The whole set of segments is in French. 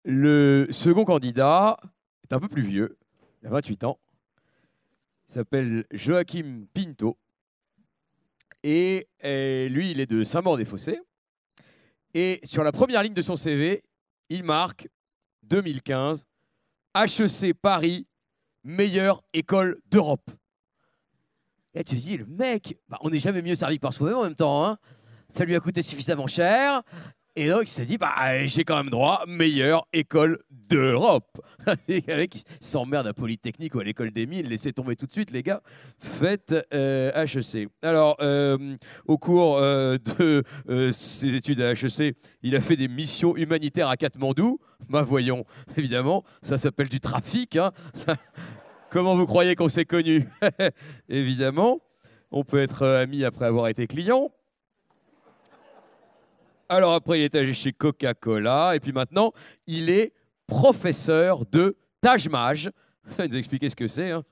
Le second candidat est un peu plus vieux, il a 28 ans. Il s'appelle Joachim Pinto. Et lui, il est de Saint-Maur-des-Fossés. Et sur la première ligne de son CV, il marque 2015, HEC Paris, meilleure école d'Europe. Et tu te dis, le mec, on n'est jamais mieux servi que par soi-même en même temps. Hein, ça lui a coûté suffisamment cher. Et donc, il s'est dit, j'ai quand même droit, meilleure école d'Europe. Les mecs, ils s'emmerdent à Polytechnique ou à l'école des Mines, laissez tomber tout de suite, les gars. Faites HEC. Alors, au cours de ses études à HEC, il a fait des missions humanitaires à Katmandou. Voyons, évidemment, ça s'appelle du trafic. Hein. Comment vous croyez qu'on s'est connus? Évidemment, on peut être amis après avoir été client. Alors après, il est allé chez Coca-Cola. Et puis maintenant, il est professeur de Taj Mahal. Ça va nous expliquer ce que c'est. Hein.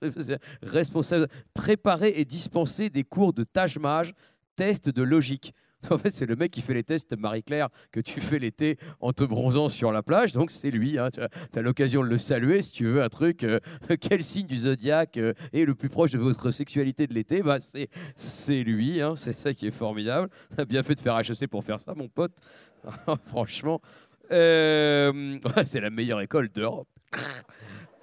Responsable, préparer et dispenser des cours de Taj Mahal, test de logique. En fait, c'est le mec qui fait les tests, Marie-Claire, que tu fais l'été en te bronzant sur la plage. Donc, c'est lui. Hein. Tu as l'occasion de le saluer si tu veux un truc. Quel signe du zodiaque est le plus proche de votre sexualité de l'été? C'est lui. Hein. C'est ça qui est formidable. Tu as bien fait de faire HEC pour faire ça, mon pote. Franchement, c'est la meilleure école d'Europe.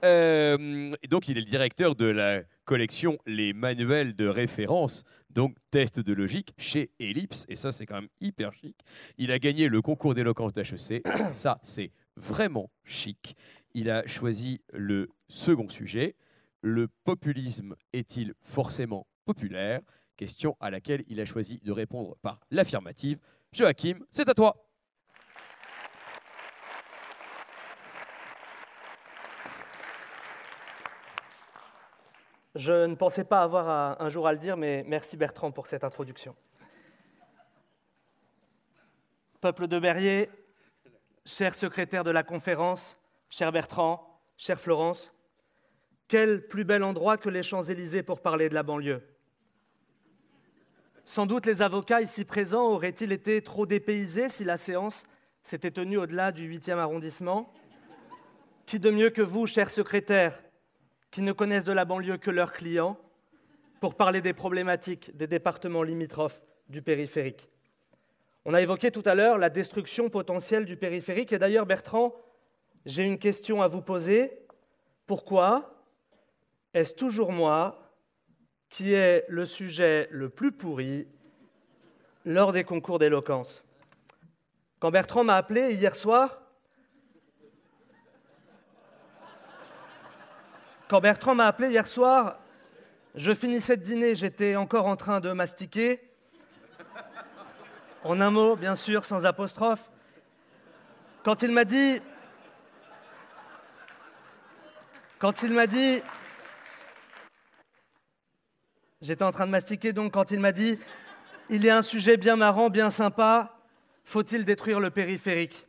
Et donc, il est le directeur de la collection Les Manuels de référence, donc test de logique, chez Ellipse. Et ça, c'est quand même hyper chic. Il a gagné le concours d'éloquence d'HEC. Ça, c'est vraiment chic. Il a choisi le second sujet. Le populisme est-il forcément populaire? Question à laquelle il a choisi de répondre par l'affirmative. Joachim, c'est à toi. Je ne pensais pas avoir un jour à le dire, mais merci Bertrand pour cette introduction. Peuple de Berrier, cher secrétaire de la conférence, cher Bertrand, chère Florence, quel plus bel endroit que les Champs-Élysées pour parler de la banlieue. Sans doute les avocats ici présents auraient-ils été trop dépaysés si la séance s'était tenue au-delà du 8e arrondissement? Qui de mieux que vous, cher secrétaire, qui ne connaissent de la banlieue que leurs clients, pour parler des problématiques des départements limitrophes du périphérique. On a évoqué tout à l'heure la destruction potentielle du périphérique, et d'ailleurs, Bertrand, j'ai une question à vous poser. Pourquoi est-ce toujours moi qui ai le sujet le plus pourri lors des concours d'éloquence? Quand Bertrand m'a appelé hier soir, je finissais de dîner, j'étais encore en train de mastiquer. En un mot, bien sûr, sans apostrophe. Quand il m'a dit... J'étais en train de mastiquer, donc quand il m'a dit « Il y a un sujet bien marrant, bien sympa, faut-il détruire le périphérique ?»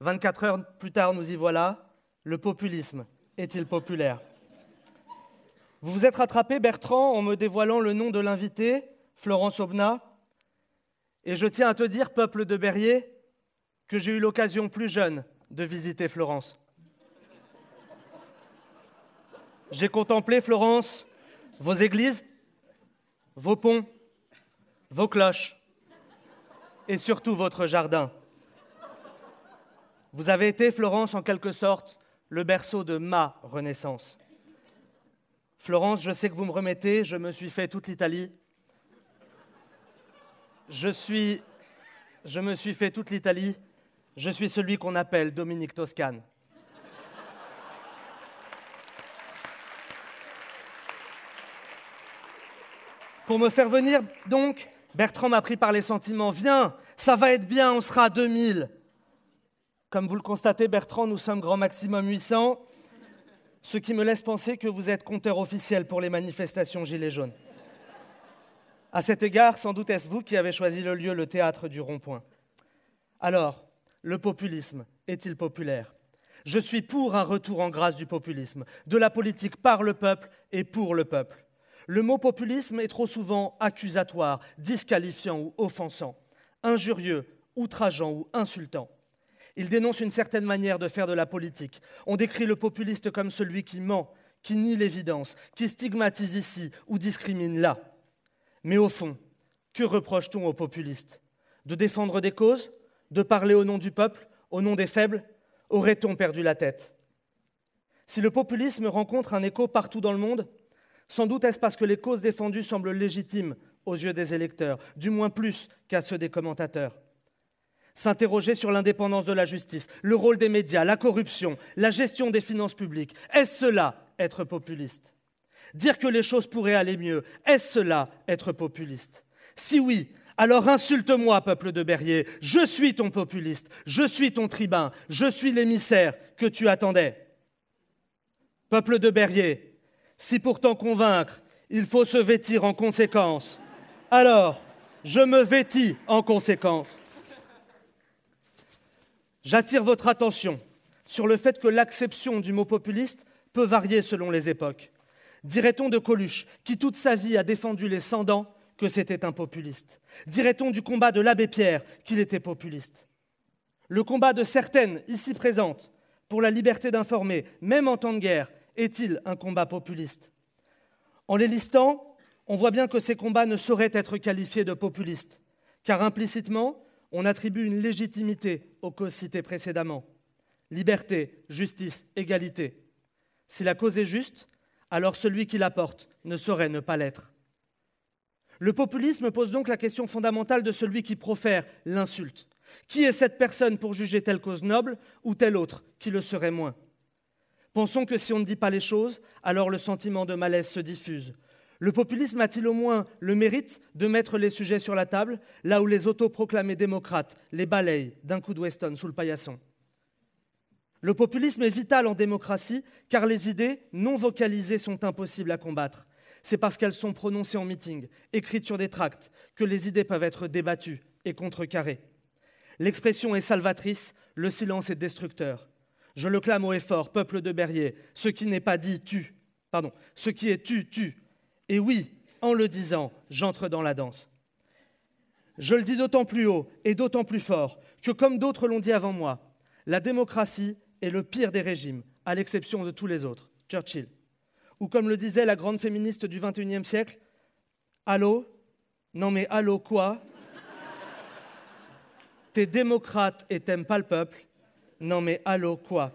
24 heures plus tard, nous y voilà. Le populisme est-il populaire? Vous vous êtes rattrapé, Bertrand, en me dévoilant le nom de l'invité, Florence Aubenas. Et je tiens à te dire, peuple de Berrier, que j'ai eu l'occasion plus jeune de visiter Florence. J'ai contemplé, Florence, vos églises, vos ponts, vos cloches et surtout votre jardin. Vous avez été, Florence, en quelque sorte, le berceau de ma Renaissance. Florence, je sais que vous me remettez, je me suis fait toute l'Italie. Je me suis fait toute l'Italie. Je suis celui qu'on appelle Dominique Toscane. Pour me faire venir, donc, Bertrand m'a pris par les sentiments. Viens, ça va être bien, on sera à 2000. Comme vous le constatez, Bertrand, nous sommes grand maximum 800, ce qui me laisse penser que vous êtes compteur officiel pour les manifestations Gilets jaunes. À cet égard, sans doute est-ce vous qui avez choisi le lieu, le théâtre du Rond-Point. Alors, le populisme est-il populaire? Je suis pour un retour en grâce du populisme, de la politique par le peuple et pour le peuple. Le mot populisme est trop souvent accusatoire, disqualifiant ou offensant, injurieux, outrageant ou insultant. Il dénonce une certaine manière de faire de la politique. On décrit le populiste comme celui qui ment, qui nie l'évidence, qui stigmatise ici ou discrimine là. Mais au fond, que reproche-t-on aux populistes? De défendre des causes? De parler au nom du peuple, au nom des faibles? Aurait-on perdu la tête? Si le populisme rencontre un écho partout dans le monde, sans doute est-ce parce que les causes défendues semblent légitimes aux yeux des électeurs, du moins plus qu'à ceux des commentateurs. S'interroger sur l'indépendance de la justice, le rôle des médias, la corruption, la gestion des finances publiques, est-ce cela être populiste? Dire que les choses pourraient aller mieux, est-ce cela être populiste? Si oui, alors insulte-moi, peuple de Berrier, je suis ton populiste, je suis ton tribun, je suis l'émissaire que tu attendais. Peuple de Berrier, si pour t'en convaincre, il faut se vêtir en conséquence, alors je me vêtis en conséquence. J'attire votre attention sur le fait que l'acception du mot populiste peut varier selon les époques. Dirait-on de Coluche, qui toute sa vie a défendu les sans-dents, que c'était un populiste? Dirait-on du combat de l'abbé Pierre qu'il était populiste? Le combat de certaines, ici présentes, pour la liberté d'informer, même en temps de guerre, est-il un combat populiste? En les listant, on voit bien que ces combats ne sauraient être qualifiés de populistes, car implicitement, on attribue une légitimité aux causes citées précédemment. Liberté, justice, égalité. Si la cause est juste, alors celui qui la porte ne saurait ne pas l'être. Le populisme pose donc la question fondamentale de celui qui profère l'insulte. Qui est cette personne pour juger telle cause noble ou telle autre qui le serait moins? Pensons que si on ne dit pas les choses, alors le sentiment de malaise se diffuse. Le populisme a-t-il au moins le mérite de mettre les sujets sur la table, là où les autoproclamés démocrates les balayent d'un coup de Weston sous le paillasson? Le populisme est vital en démocratie, car les idées non vocalisées sont impossibles à combattre. C'est parce qu'elles sont prononcées en meeting, écrites sur des tracts, que les idées peuvent être débattues et contrecarrées. L'expression est salvatrice, le silence est destructeur. Je le clame haut et fort, peuple de Berrier, ce qui n'est pas dit tue. Ce qui est tu, tue. Et oui, en le disant, j'entre dans la danse. Je le dis d'autant plus haut et d'autant plus fort que, comme d'autres l'ont dit avant moi, la démocratie est le pire des régimes, à l'exception de tous les autres. Churchill. Ou comme le disait la grande féministe du XXIe siècle, « Allô? Non mais allô quoi? T'es démocrate et t'aimes pas le peuple? Non mais allô quoi ?»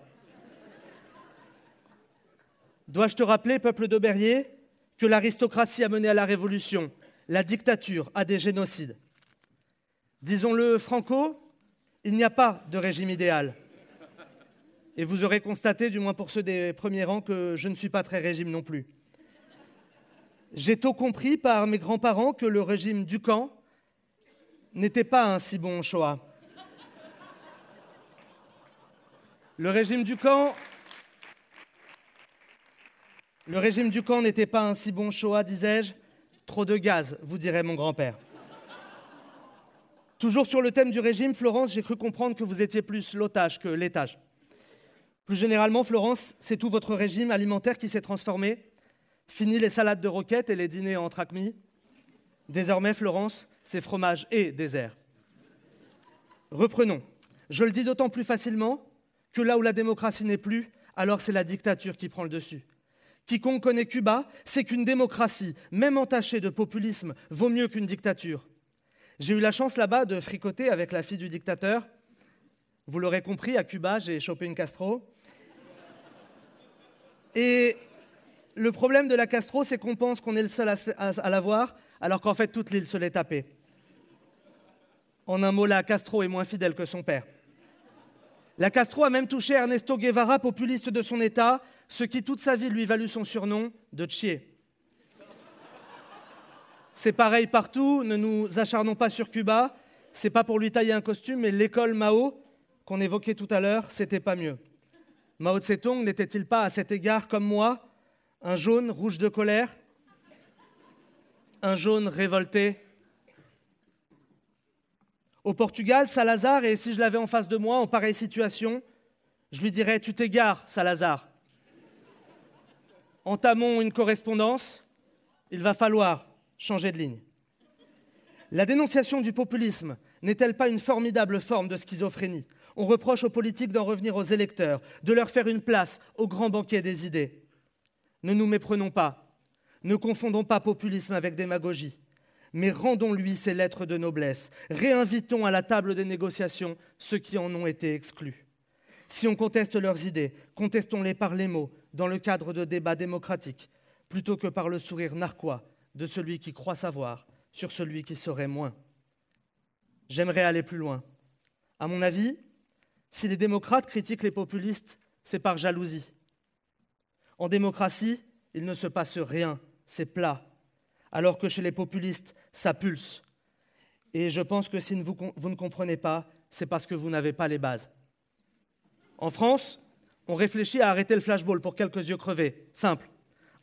Dois-je te rappeler, peuple de Berrier, que l'aristocratie a mené à la révolution, la dictature à des génocides? Disons-le franco, il n'y a pas de régime idéal. Et vous aurez constaté, du moins pour ceux des premiers rangs, que je ne suis pas très régime non plus. J'ai tôt compris par mes grands-parents que le régime Ducan n'était pas un si bon choix. Le régime Ducan n'était pas un si bon choix, disais-je. Trop de gaz, vous dirait mon grand-père. Toujours sur le thème du régime, Florence, j'ai cru comprendre que vous étiez plus l'otage que l'étage. Plus généralement, Florence, c'est tout votre régime alimentaire qui s'est transformé. Fini les salades de roquettes et les dîners entre acmis. Désormais, Florence, c'est fromage et désert. Reprenons. Je le dis d'autant plus facilement que là où la démocratie n'est plus, alors c'est la dictature qui prend le dessus. Quiconque connaît Cuba sait qu'une démocratie, même entachée de populisme, vaut mieux qu'une dictature. J'ai eu la chance là-bas de fricoter avec la fille du dictateur. Vous l'aurez compris, à Cuba, j'ai chopé une Castro. Et le problème de la Castro, c'est qu'on pense qu'on est le seul à l'avoir, alors qu'en fait, toute l'île se l'est tapée. En un mot, la Castro est moins fidèle que son père. La Castro a même touché Ernesto Guevara, populiste de son État, ce qui toute sa vie lui valut son surnom de Che. C'est pareil partout, ne nous acharnons pas sur Cuba, c'est pas pour lui tailler un costume, mais l'école Mao, qu'on évoquait tout à l'heure, c'était pas mieux. Mao Tse-tung n'était-il pas à cet égard, comme moi, un jaune rouge de colère, un jaune révolté? Au Portugal, Salazar, et si je l'avais en face de moi en pareille situation, je lui dirais « Tu t'égares, Salazar. Entamons une correspondance, il va falloir changer de ligne. » La dénonciation du populisme n'est-elle pas une formidable forme de schizophrénie? On reproche aux politiques d'en revenir aux électeurs, de leur faire une place au grand banquet des idées. Ne nous méprenons pas, ne confondons pas populisme avec démagogie, mais rendons-lui ses lettres de noblesse, réinvitons à la table des négociations ceux qui en ont été exclus. Si on conteste leurs idées, contestons-les par les mots, dans le cadre de débats démocratiques, plutôt que par le sourire narquois de celui qui croit savoir sur celui qui saurait moins. J'aimerais aller plus loin. À mon avis, si les démocrates critiquent les populistes, c'est par jalousie. En démocratie, il ne se passe rien, c'est plat, alors que chez les populistes, ça pulse. Et je pense que si vous ne comprenez pas, c'est parce que vous n'avez pas les bases. En France, on réfléchit à arrêter le flashball pour quelques yeux crevés, simple.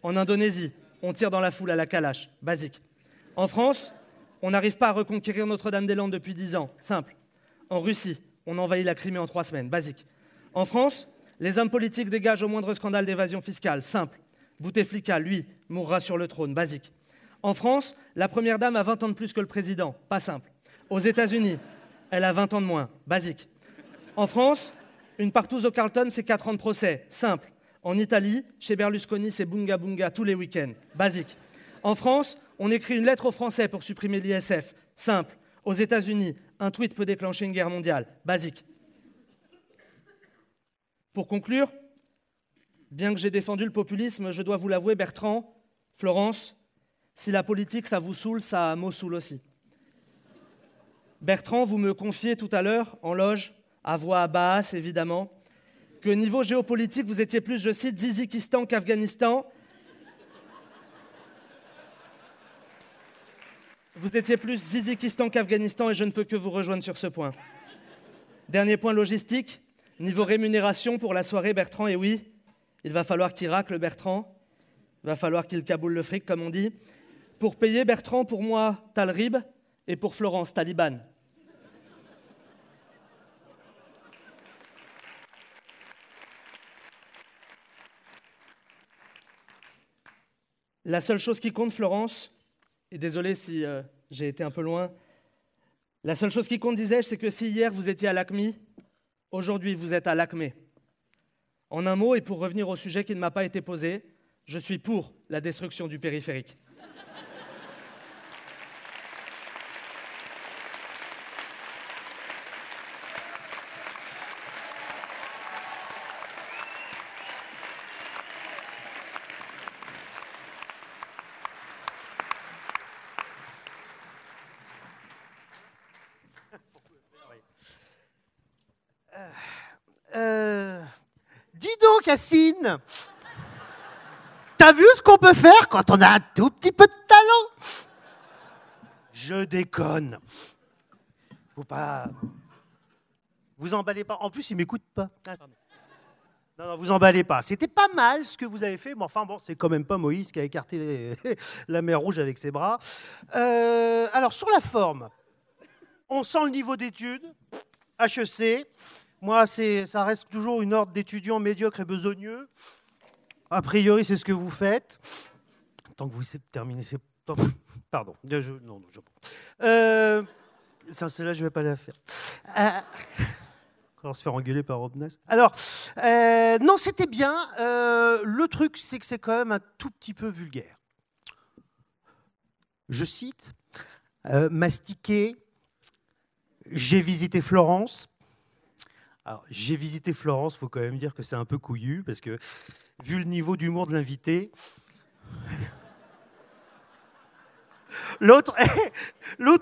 En Indonésie, on tire dans la foule à la calache, basique. En France, on n'arrive pas à reconquérir Notre-Dame-des-Landes depuis 10 ans, simple. En Russie, on envahit la Crimée en 3 semaines, basique. En France, les hommes politiques dégagent au moindre scandale d'évasion fiscale, simple. Bouteflika, lui, mourra sur le trône, basique. En France, la première dame a 20 ans de plus que le président, pas simple. Aux États-Unis, elle a 20 ans de moins, basique. En France, une partouze au Carlton, c'est 4 ans de procès, simple. En Italie, chez Berlusconi, c'est bunga bunga tous les week-ends, basique. En France, on écrit une lettre aux Français pour supprimer l'ISF, simple. Aux États-Unis, un tweet peut déclencher une guerre mondiale, basique. Pour conclure, bien que j'ai défendu le populisme, je dois vous l'avouer, Bertrand, Florence, si la politique, ça vous saoule, ça me saoule aussi. Bertrand, vous me confiez tout à l'heure, en loge, à voix basse évidemment, que niveau géopolitique, vous étiez plus, je cite, Zizikistan qu'Afghanistan. Vous étiez plus Zizikistan qu'Afghanistan et je ne peux que vous rejoindre sur ce point. Dernier point logistique, niveau rémunération pour la soirée, Bertrand, et oui, il va falloir qu'il racle Bertrand, il va falloir qu'il caboule le fric, comme on dit. Pour payer Bertrand, pour moi, Talrib, et pour Florence, Taliban. La seule chose qui compte, Florence, et désolé si j'ai été un peu loin, la seule chose qui compte, disais-je, c'est que si hier vous étiez à l'ACMI, aujourd'hui vous êtes à l'ACME. En un mot, et pour revenir au sujet qui ne m'a pas été posé, je suis pour la destruction du périphérique. Dis donc, Yacine, t'as vu ce qu'on peut faire quand on a un tout petit peu de talent? Je déconne. Faut pas... Vous emballez pas. En plus, il m'écoute pas. Non, vous emballez pas. C'était pas mal ce que vous avez fait, mais enfin bon, c'est quand même pas Moïse qui a écarté la mer Rouge avec ses bras. Alors, sur la forme, on sent le niveau d'études, HEC. Moi, ça reste toujours une horde d'étudiants médiocres et besogneux. A priori, c'est ce que vous faites. Tant que vous terminez... Pardon. Ça, celle-là, je ne vais pas la faire. On va se faire engueuler par Robnas. Alors, non, c'était bien. Le truc, c'est que c'est quand même un tout petit peu vulgaire. Je cite, mastiqué, j'ai visité Florence. Alors, j'ai visité Florence, il faut quand même dire que c'est un peu couillu, parce que, vu le niveau d'humour de l'invité, l'autre,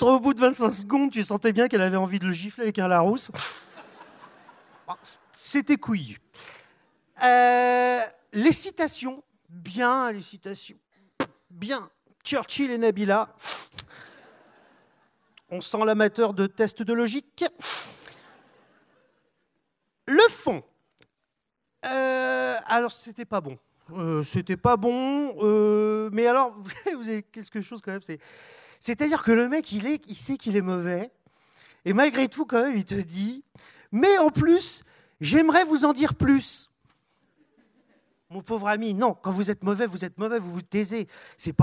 au bout de 25 secondes, tu sentais bien qu'elle avait envie de le gifler avec un Larousse. C'était couillu. Les citations, bien les citations, bien. Churchill et Nabila. On sent l'amateur de tests de logique. Le fond. Alors, c'était pas bon. Mais alors, vous avez quelque chose quand même. C'est-à-dire que le mec, il sait qu'il est mauvais. Et malgré tout, quand même, il te dit, mais en plus, j'aimerais vous en dire plus. Mon pauvre ami, non, quand vous êtes mauvais, vous vous taisez. C'est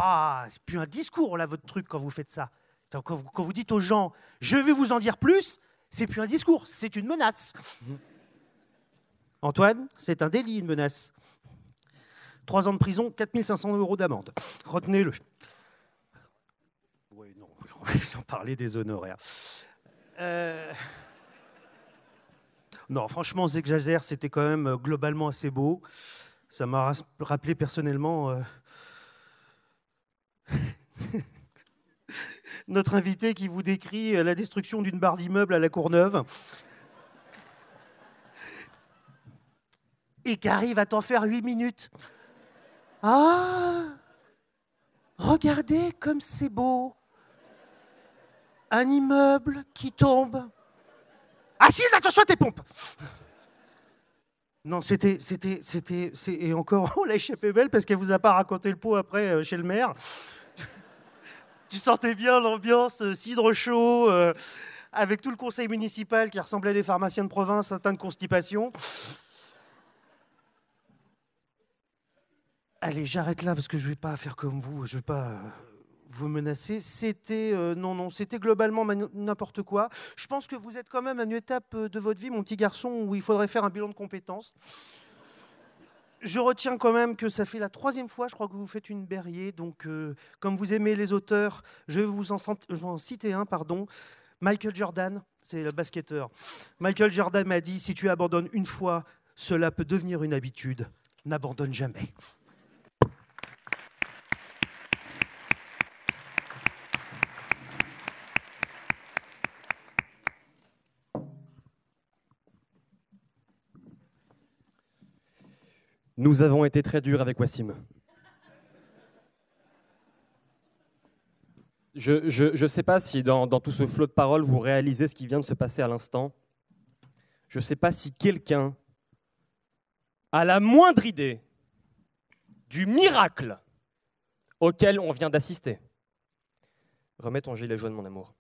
plus un discours, là, votre truc, quand vous faites ça. Quand vous dites aux gens, je vais vous en dire plus, C'est plus un discours, c'est une menace. Antoine, c'est un délit, une menace. 3 ans de prison, 4 500 € d'amende. Retenez-le. Oui, non, sans parler des honoraires. Non, franchement, j'exagère, c'était quand même globalement assez beau. Ça m'a rappelé personnellement notre invité qui vous décrit la destruction d'une barre d'immeuble à la Courneuve et qui arrive à t'en faire 8 minutes. Ah, regardez comme c'est beau. Un immeuble qui tombe. Ah si, attention à tes pompes. Non, et encore, on l'a échappé belle parce qu'elle vous a pas raconté le pot après chez le maire. Tu sentais bien l'ambiance, cidre chaud, avec tout le conseil municipal qui ressemblait à des pharmaciens de province atteints de constipation. Allez, j'arrête là parce que je vais pas faire comme vous, je vais pas vous menacer. C'était c'était globalement n'importe quoi. Je pense que vous êtes quand même à une étape de votre vie, mon petit garçon, où il faudrait faire un bilan de compétences. Je retiens quand même que ça fait la 3e fois, je crois, que vous faites une Berrier. Donc, comme vous aimez les auteurs, je vais vous en citer un, pardon. Michael Jordan, c'est le basketteur. Michael Jordan m'a dit, si tu abandonnes une fois, cela peut devenir une habitude. N'abandonne jamais. Nous avons été très durs avec Wassim. Je ne sais pas si dans tout ce flot de paroles, vous réalisez ce qui vient de se passer à l'instant. Je ne sais pas si quelqu'un a la moindre idée du miracle auquel on vient d'assister. Remets ton gilet jaune, mon amour.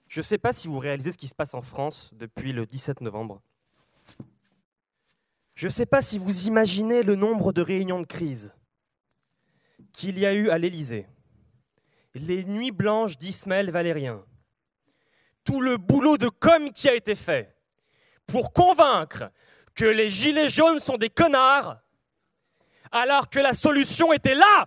Je ne sais pas si vous réalisez ce qui se passe en France depuis le 17 novembre. Je ne sais pas si vous imaginez le nombre de réunions de crise qu'il y a eu à l'Élysée, les nuits blanches d'Ismaël Valérien, tout le boulot de com qui a été fait pour convaincre que les gilets jaunes sont des connards, alors que la solution était là.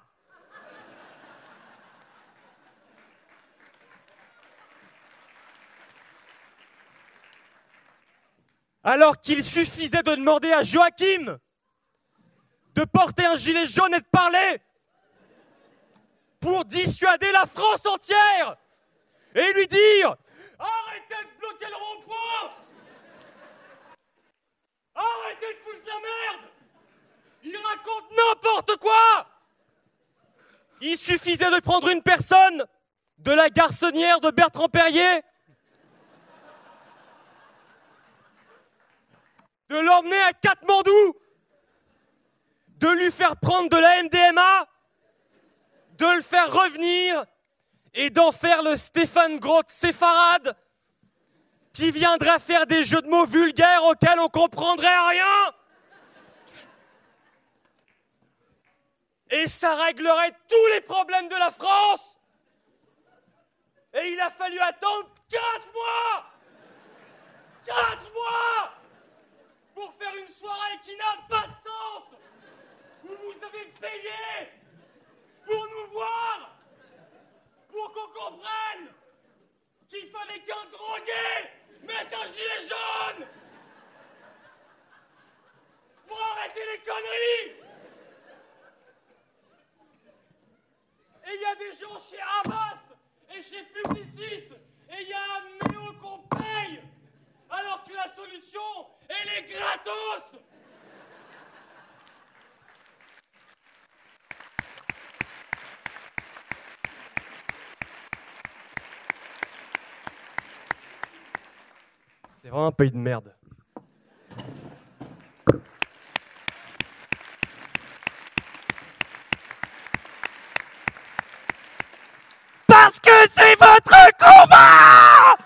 Alors qu'il suffisait de demander à Joachim de porter un gilet jaune et de parler pour dissuader la France entière et lui dire « Arrêtez de bloquer le rond-point! Arrêtez de foutre la merde! Il raconte n'importe quoi !» Il suffisait de prendre une personne de la garçonnière de Bertrand Perrier, de l'emmener à Katmandou, de lui faire prendre de la MDMA, de le faire revenir et d'en faire le Stéphane Groth séfarade qui viendra faire des jeux de mots vulgaires auxquels on comprendrait rien. Et ça réglerait tous les problèmes de la France. Et il a fallu attendre 4 mois 4 mois pour faire une soirée qui n'a pas de sens, où vous avez payé pour nous voir, pour qu'on comprenne qu'il fallait qu'un drogué mette un gilet jaune pour arrêter les conneries. Et il y a des gens chez Havas et chez Publicis et il y a un Méo qu'on paye alors que la solution, elle est gratos. C'est vraiment un pays de merde. Parce que c'est votre combat!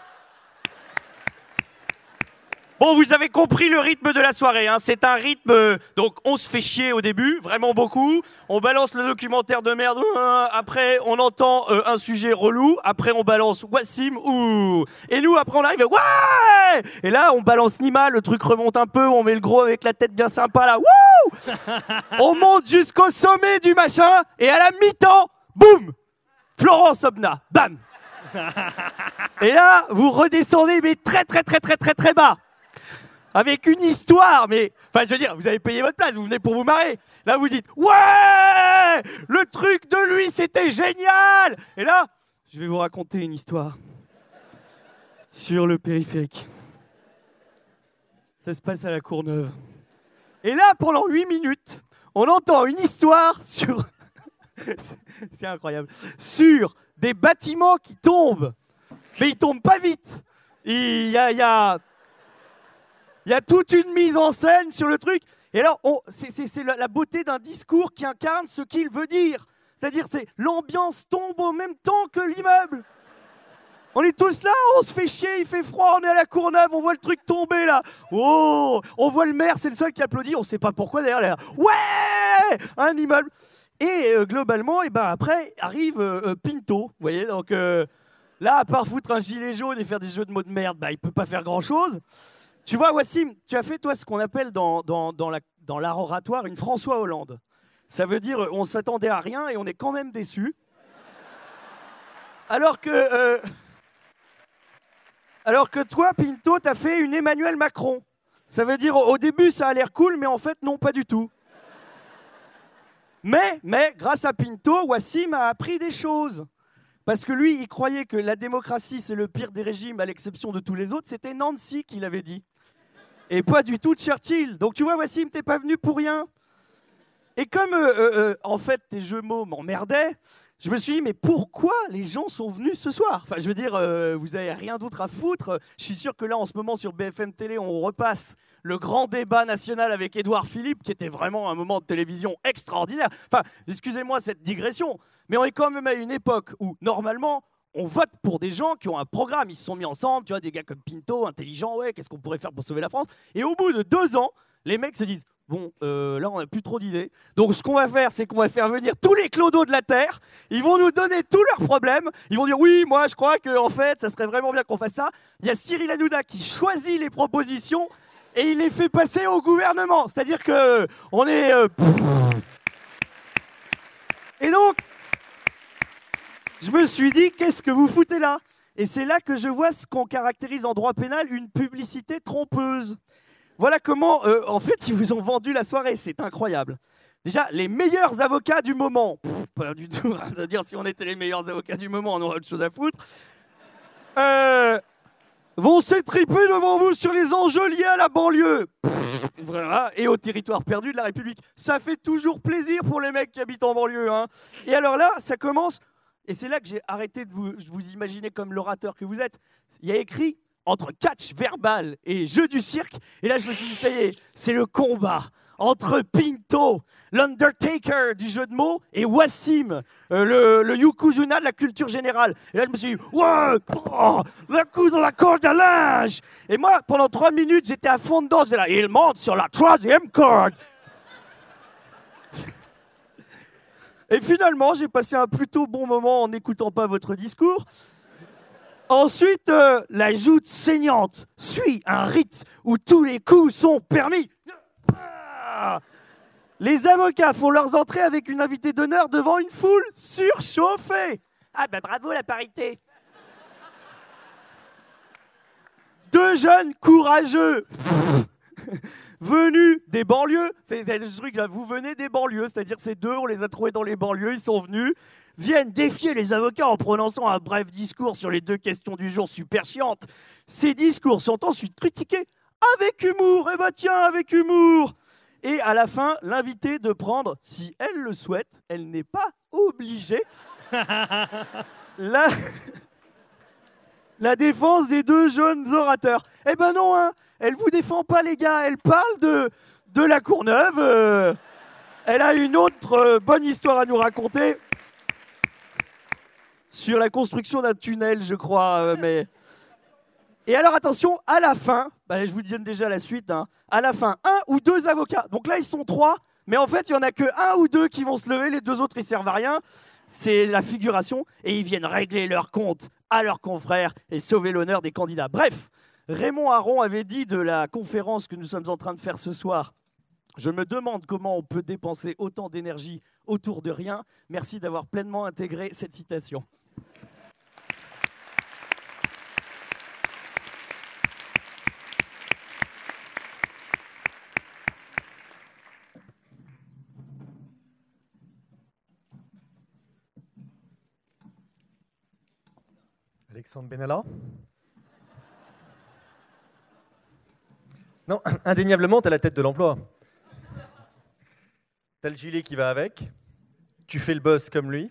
Bon, vous avez compris le rythme de la soirée, hein. C'est un rythme, donc on se fait chier au début, vraiment beaucoup. On balance le documentaire de merde, après on entend un sujet relou, après on balance Wassim, ouh. Et nous, après on arrive, ouais. Et là, on balance Nima, le truc remonte un peu, on met le gros avec la tête bien sympa là, wouh. On monte jusqu'au sommet du machin, et à la mi-temps, boum, Florence Obna, bam. Et là, vous redescendez, mais très bas. Avec une histoire, mais... Enfin, je veux dire, vous avez payé votre place, vous venez pour vous marrer. Là, vous dites, ouais, le truc de lui, c'était génial. Et là, je vais vous raconter une histoire sur le périphérique. Ça se passe à la Courneuve. Et là, pendant 8 minutes, on entend une histoire sur... C'est incroyable. Sur des bâtiments qui tombent. Mais ils tombent pas vite. Il y a toute une mise en scène sur le truc. Et alors, c'est la beauté d'un discours qui incarne ce qu'il veut dire. C'est-à-dire, c'est l'ambiance tombe en même temps que l'immeuble. On est tous là, on se fait chier, il fait froid, on est à la Courneuve, on voit le truc tomber là. Oh, on voit le maire, c'est le seul qui applaudit, on sait pas pourquoi d'ailleurs. Là. Ouais, un immeuble. Et globalement, et ben après arrive Pinto, vous voyez. Donc là, à part foutre un gilet jaune et faire des jeux de mots de merde, bah il peut pas faire grand-chose. Tu vois, Wassim, tu as fait toi ce qu'on appelle dans l'art oratoire une François Hollande. Ça veut dire on s'attendait à rien et on est quand même déçu. Alors que toi, Pinto, t'as fait une Emmanuel Macron. Ça veut dire au début ça a l'air cool, mais en fait non, pas du tout. Mais grâce à Pinto, Wassim a appris des choses. Parce que lui, il croyait que la démocratie, c'est le pire des régimes, à l'exception de tous les autres. C'était Nancy qui l'avait dit. Et pas du tout Churchill. Donc tu vois, Wassim, t'es pas venu pour rien. Et comme, en fait, tes jeux mots m'emmerdaient, je me suis dit, mais pourquoi les gens sont venus ce soir? Enfin, je veux dire, vous avez rien d'autre à foutre. Je suis sûr que là, en ce moment, sur BFM Télé, on repasse le grand débat national avec Édouard Philippe, qui était vraiment un moment de télévision extraordinaire. Enfin, excusez-moi cette digression, mais on est quand même à une époque où, normalement, on vote pour des gens qui ont un programme. Ils se sont mis ensemble, tu vois, des gars comme Pinto, intelligents, ouais, qu'est-ce qu'on pourrait faire pour sauver la France? Et au bout de 2 ans, les mecs se disent, bon, là, on n'a plus trop d'idées. Donc, ce qu'on va faire, c'est qu'on va faire venir tous les clodos de la Terre. Ils vont nous donner tous leurs problèmes. Ils vont dire, oui, moi, je crois qu'en fait, ça serait vraiment bien qu'on fasse ça. Il y a Cyril Hanouna qui choisit les propositions et il les fait passer au gouvernement. C'est-à-dire que on est... Et donc, je me suis dit, qu'est-ce que vous foutez là? Et c'est là que je vois ce qu'on caractérise en droit pénal, une publicité trompeuse. Voilà comment, en fait, ils vous ont vendu la soirée. C'est incroyable. Déjà, les meilleurs avocats du moment. Pas du tout. À dire si on était les meilleurs avocats du moment, on aurait autre chose à foutre. Vont s'étriper devant vous sur les enjeux liés à la banlieue. Voilà, et au territoire perdu de la République. Ça fait toujours plaisir pour les mecs qui habitent en banlieue. Hein. Et alors là, ça commence. Et c'est là que j'ai arrêté de vous imaginer comme l'orateur que vous êtes. Il y a écrit entre catch verbal et jeu du cirque. Et là, je me suis dit, ça y est, c'est le combat entre Pinto, l'Undertaker du jeu de mots, et Wassim, le Yokozuna de la culture générale. Et là, je me suis dit, ouais, oh, le coup dans la corde à linge. Et moi, pendant 3 minutes, j'étais à fond dedans. J'étais là, il monte sur la 3e corde. Et finalement, j'ai passé un plutôt bon moment en n'écoutant pas votre discours. Ensuite, la joute saignante suit un rite où tous les coups sont permis. Les avocats font leurs entrées avec une invitée d'honneur devant une foule surchauffée. Ah bah bravo la parité. 2 jeunes courageux venus des banlieues. C'est le truc là, vous venez des banlieues, c'est-à-dire ces 2, on les a trouvés dans les banlieues, ils sont venus, viennent défier les avocats en prononçant un bref discours sur les 2 questions du jour super chiantes. Ces discours sont ensuite critiqués avec humour. Eh ben tiens, avec humour. Et à la fin, l'invité de prendre, si elle le souhaite, elle n'est pas obligée, la défense des 2 jeunes orateurs. Eh ben non, hein, elle vous défend pas les gars, elle parle de la Courneuve. Elle a une autre bonne histoire à nous raconter sur la construction d'un tunnel, je crois, mais... Et alors attention, à la fin, je vous donne déjà la suite, hein, à la fin, 1 ou 2 avocats. Donc là, ils sont 3, mais en fait, il n'y en a que 1 ou 2 qui vont se lever, les 2 autres, ils servent à rien. C'est la figuration, et ils viennent régler leurs comptes à leurs confrères et sauver l'honneur des candidats. Bref, Raymond Aron avait dit de la conférence que nous sommes en train de faire ce soir: je me demande comment on peut dépenser autant d'énergie autour de rien. Merci d'avoir pleinement intégré cette citation. Alexandre Benalla? Non, indéniablement, tu as la tête de l'emploi. Tu as le gilet qui va avec, tu fais le boss comme lui,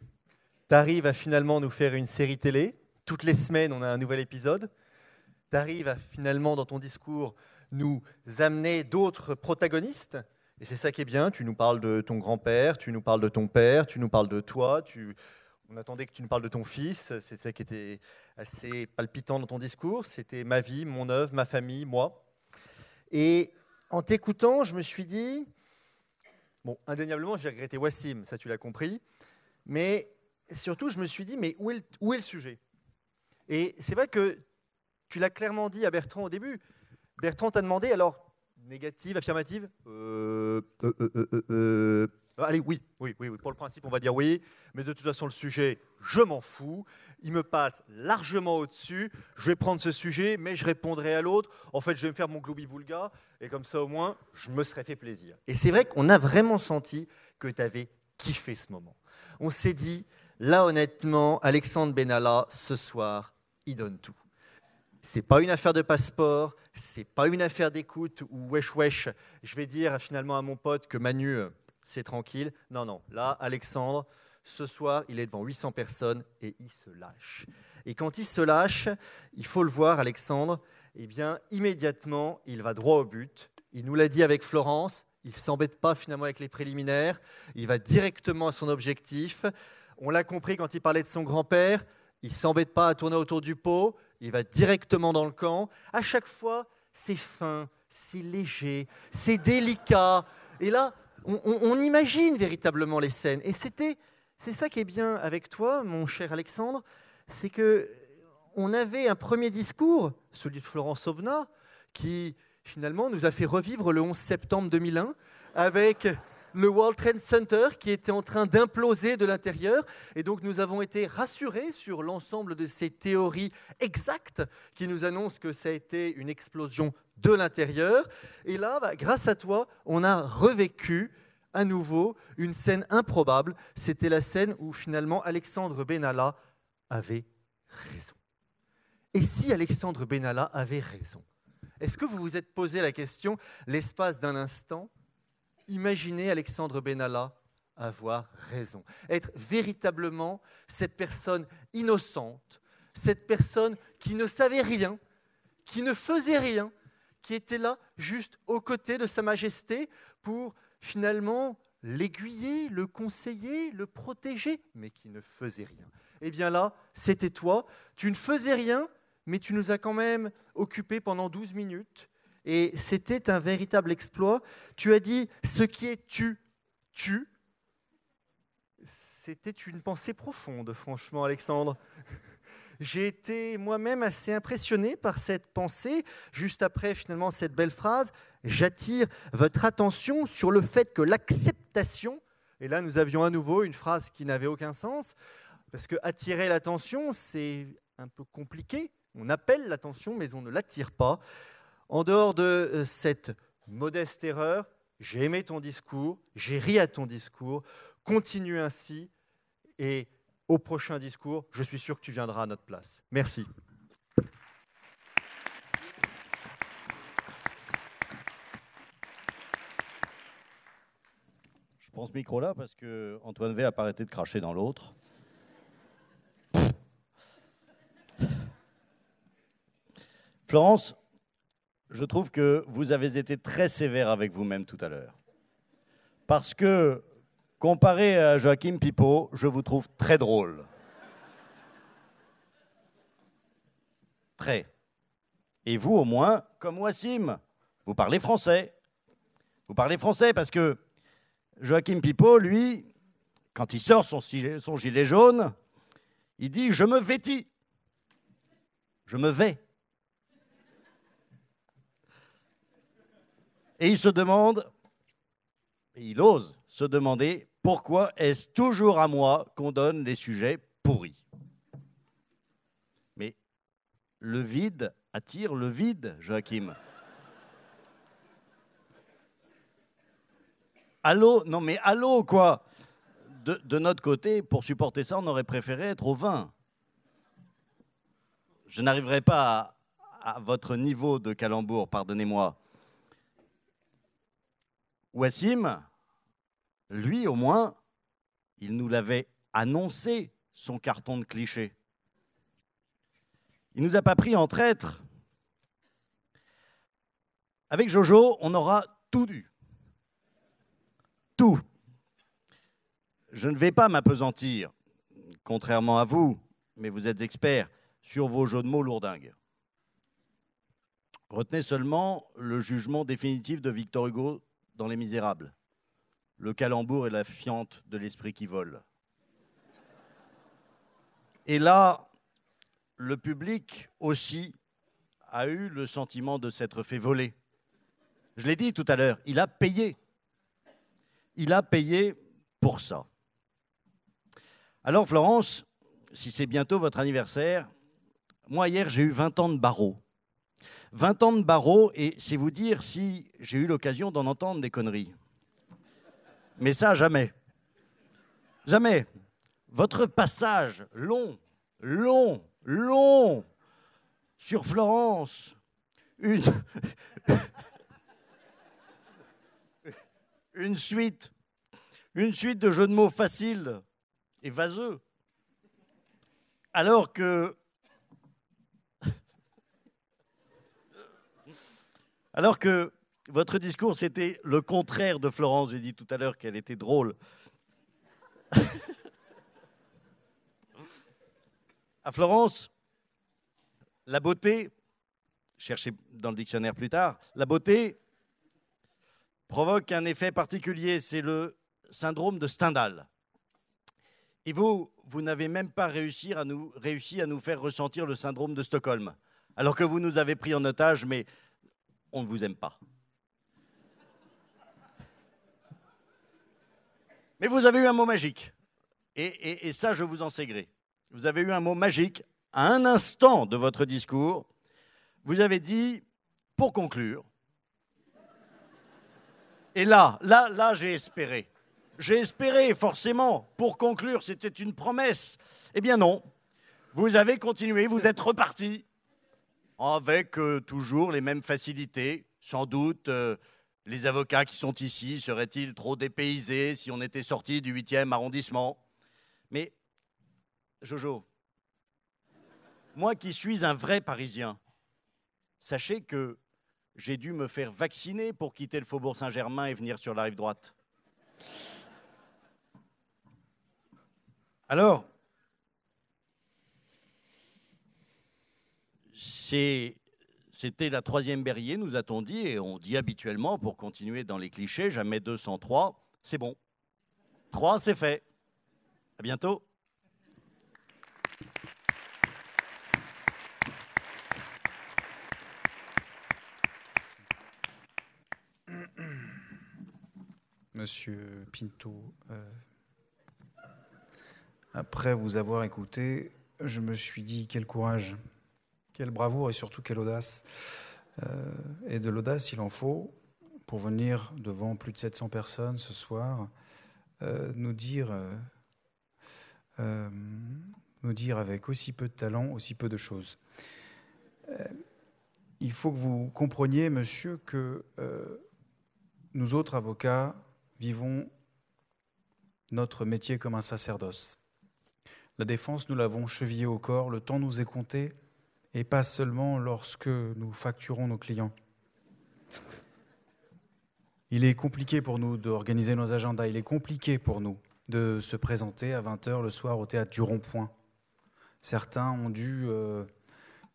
tu arrives à finalement nous faire une série télé. Toutes les semaines, on a un nouvel épisode. Tu arrives à finalement, dans ton discours, nous amener d'autres protagonistes. Et c'est ça qui est bien, tu nous parles de ton grand-père, tu nous parles de ton père, tu nous parles de toi, on attendait que tu nous parles de ton fils, c'est ça qui était assez palpitant dans ton discours, c'était ma vie, mon œuvre, ma famille, moi. Et en t'écoutant, je me suis dit, bon, indéniablement, j'ai regretté Wassim, ça tu l'as compris, mais surtout, je me suis dit, mais où est le sujet? Et c'est vrai que tu l'as clairement dit à Bertrand au début. Bertrand t'a demandé, alors, négative, affirmative allez, oui, pour le principe, on va dire oui, mais de toute façon, le sujet, je m'en fous, il me passe largement au-dessus, je vais prendre ce sujet, mais je répondrai à l'autre, en fait, je vais me faire mon gloubi-boulga, et comme ça, au moins, je me serais fait plaisir. Et c'est vrai qu'on a vraiment senti que tu avais kiffé ce moment. On s'est dit, là, honnêtement, Alexandre Benalla, ce soir, il donne tout. C'est pas une affaire de passeport, c'est pas une affaire d'écoute ou wesh, je vais dire finalement à mon pote que Manu, c'est tranquille. Non, là, Alexandre, ce soir, il est devant 800 personnes et il se lâche. Et quand il se lâche, il faut le voir, Alexandre, eh bien, immédiatement, il va droit au but. Il nous l'a dit avec Florence, il ne s'embête pas finalement avec les préliminaires, il va directement à son objectif. On l'a compris quand il parlait de son grand-père, il ne s'embête pas à tourner autour du pot, il va directement dans le camp. À chaque fois, c'est fin, c'est léger, c'est délicat. Et là, on imagine véritablement les scènes. Et c'est ça qui est bien avec toi, mon cher Alexandre, c'est qu'on avait un premier discours, celui de Florence Aubenas, qui finalement nous a fait revivre le 11 septembre 2001 avec le World Trade Center qui était en train d'imploser de l'intérieur. Et donc, nous avons été rassurés sur l'ensemble de ces théories exactes qui nous annoncent que ça a été une explosion de l'intérieur. Et là, grâce à toi, on a revécu à nouveau une scène improbable. C'était la scène où finalement Alexandre Benalla avait raison. Et si Alexandre Benalla avait raison? Est-ce que vous vous êtes posé la question, l'espace d'un instant? Imaginez Alexandre Benalla avoir raison, être véritablement cette personne innocente, cette personne qui ne savait rien, qui ne faisait rien, qui était là juste aux côtés de Sa Majesté pour finalement l'aiguiller, le conseiller, le protéger, mais qui ne faisait rien. Eh bien là, c'était toi, tu ne faisais rien, mais tu nous as quand même occupés pendant 12 minutes. Et c'était un véritable exploit. Tu as dit « ce qui est tu. C'était une pensée profonde, franchement, Alexandre. J'ai été moi-même assez impressionné par cette pensée. Juste après, finalement, cette belle phrase, j'attire votre attention sur le fait que l'acceptation, et là, nous avions à nouveau une phrase qui n'avait aucun sens, parce que attirer l'attention, c'est un peu compliqué. On appelle l'attention, mais on ne l'attire pas. En dehors de cette modeste erreur, j'ai aimé ton discours, j'ai ri à ton discours, continue ainsi et au prochain discours, je suis sûr que tu viendras à notre place. Merci. Je prends ce micro-là parce que Antoine V a pas arrêté de cracher dans l'autre. Florence, je trouve que vous avez été très sévère avec vous-même tout à l'heure. Parce que, comparé à Joachim Pipo, je vous trouve très drôle. Très. Et vous, au moins, comme Wassim, vous parlez français. Vous parlez français parce que Joachim Pipo, lui, quand il sort son gilet jaune, il dit « je me vêtis ». Je me vais. Et il se demande, et il ose se demander, pourquoi est-ce toujours à moi qu'on donne les sujets pourris? Mais le vide attire le vide, Joachim. Allô? Non mais allô, quoi. De notre côté, pour supporter ça, on aurait préféré être au vin. Je n'arriverai pas à votre niveau de calembour, pardonnez-moi. Wassim, lui au moins, il nous l'avait annoncé, son carton de clichés. Il ne nous a pas pris en traître. Avec Jojo, on aura tout dû. Tout. Je ne vais pas m'appesantir, contrairement à vous, mais vous êtes experts, sur vos jeux de mots lourdingues. Retenez seulement le jugement définitif de Victor Hugo dans Les Misérables. Le calembour et la fiente de l'esprit qui vole. Et là, le public aussi a eu le sentiment de s'être fait voler. Je l'ai dit tout à l'heure, il a payé. Il a payé pour ça. Alors Florence, si c'est bientôt votre anniversaire, moi hier j'ai eu 20 ans de barreau. 20 ans de barreau et c'est vous dire si j'ai eu l'occasion d'en entendre des conneries. Mais ça, jamais. Jamais. Votre passage long sur Florence, une suite de jeux de mots faciles et vaseux. Alors que votre discours, c'était le contraire de Florence. J'ai dit tout à l'heure qu'elle était drôle. À Florence, la beauté, cherchez dans le dictionnaire plus tard, la beauté provoque un effet particulier, c'est le syndrome de Stendhal. Et vous n'avez même pas réussi à nous faire ressentir le syndrome de Stockholm, alors que vous nous avez pris en otage, mais on ne vous aime pas. Mais vous avez eu un mot magique, et ça, je vous en sais gré. Vous avez eu un mot magique à un instant de votre discours. Vous avez dit, pour conclure, et là, j'ai espéré. J'ai espéré, forcément, pour conclure, c'était une promesse. Eh bien non, vous avez continué, vous êtes reparti avec toujours les mêmes facilités. Sans doute, les avocats qui sont ici seraient-ils trop dépaysés si on était sorti du 8e arrondissement? Mais, Jojo, moi qui suis un vrai Parisien, sachez que j'ai dû me faire vacciner pour quitter le Faubourg Saint-Germain et venir sur la rive droite. Alors, c'était la 3e Berryer, nous a-t-on dit, et on dit habituellement, pour continuer dans les clichés, jamais 203, c'est bon. 3, c'est fait. À bientôt. Monsieur Pinto, après vous avoir écouté, je me suis dit quel courage, quelle bravoure et surtout quelle audace. Et de l'audace, il en faut pour venir devant plus de 700 personnes ce soir, nous dire avec aussi peu de talent, aussi peu de choses. Il faut que vous compreniez, monsieur, que nous autres avocats vivons notre métier comme un sacerdoce. La défense, nous l'avons chevillée au corps, le temps nous est compté, et pas seulement lorsque nous facturons nos clients. Il est compliqué pour nous d'organiser nos agendas, il est compliqué pour nous de se présenter à 20h le soir au théâtre du Rond-Point. Certains ont dû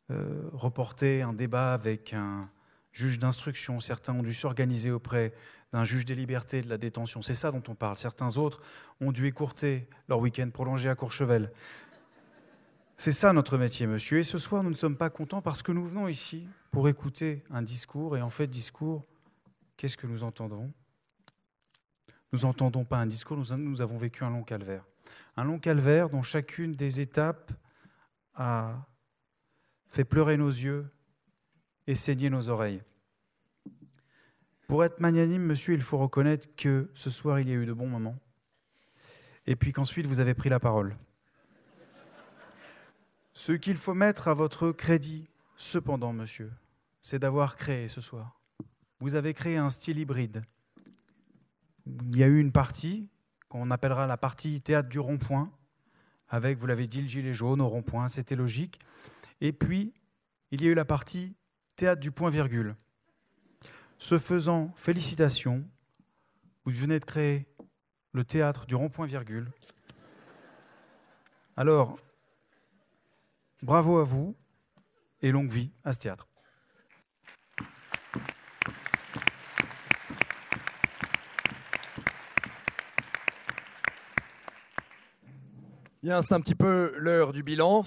reporter un débat avec un juge d'instruction. Certains ont dû s'organiser auprès d'un juge des libertés et de la détention. C'est ça dont on parle. Certains autres ont dû écourter leur week-end prolongé à Courchevel. C'est ça notre métier, monsieur. Et ce soir, nous ne sommes pas contents parce que nous venons ici pour écouter un discours. Et en fait, discours, qu'est-ce que nous entendons ? Nous n'entendons pas un discours, nous avons vécu un long calvaire. Un long calvaire dont chacune des étapes a fait pleurer nos yeux et saigner nos oreilles. Pour être magnanime, monsieur, il faut reconnaître que ce soir, il y a eu de bons moments et puis qu'ensuite, vous avez pris la parole. Ce qu'il faut mettre à votre crédit, cependant, monsieur, c'est d'avoir créé ce soir. Vous avez créé un style hybride. Il y a eu une partie qu'on appellera la partie théâtre du rond-point, avec, vous l'avez dit, le gilet jaune au rond-point, c'était logique. Et puis, il y a eu la partie théâtre du point-virgule. Ce faisant, félicitations, vous venez de créer le théâtre du rond-point-virgule. Alors, bravo à vous et longue vie à ce théâtre. Bien, c'est un petit peu l'heure du bilan.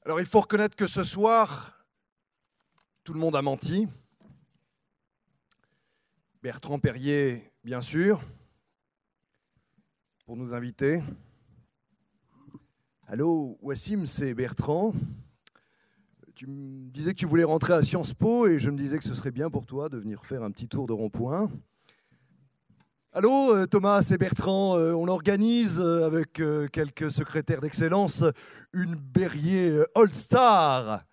Alors, il faut reconnaître que ce soir, tout le monde a menti. Bertrand Perrier, bien sûr, pour nous inviter. Allô, Wassim, c'est Bertrand. Tu me disais que tu voulais rentrer à Sciences Po et je me disais que ce serait bien pour toi de venir faire un petit tour de rond-point. Allô, Thomas, c'est Bertrand. On organise avec quelques secrétaires d'excellence une Berrier All-Star.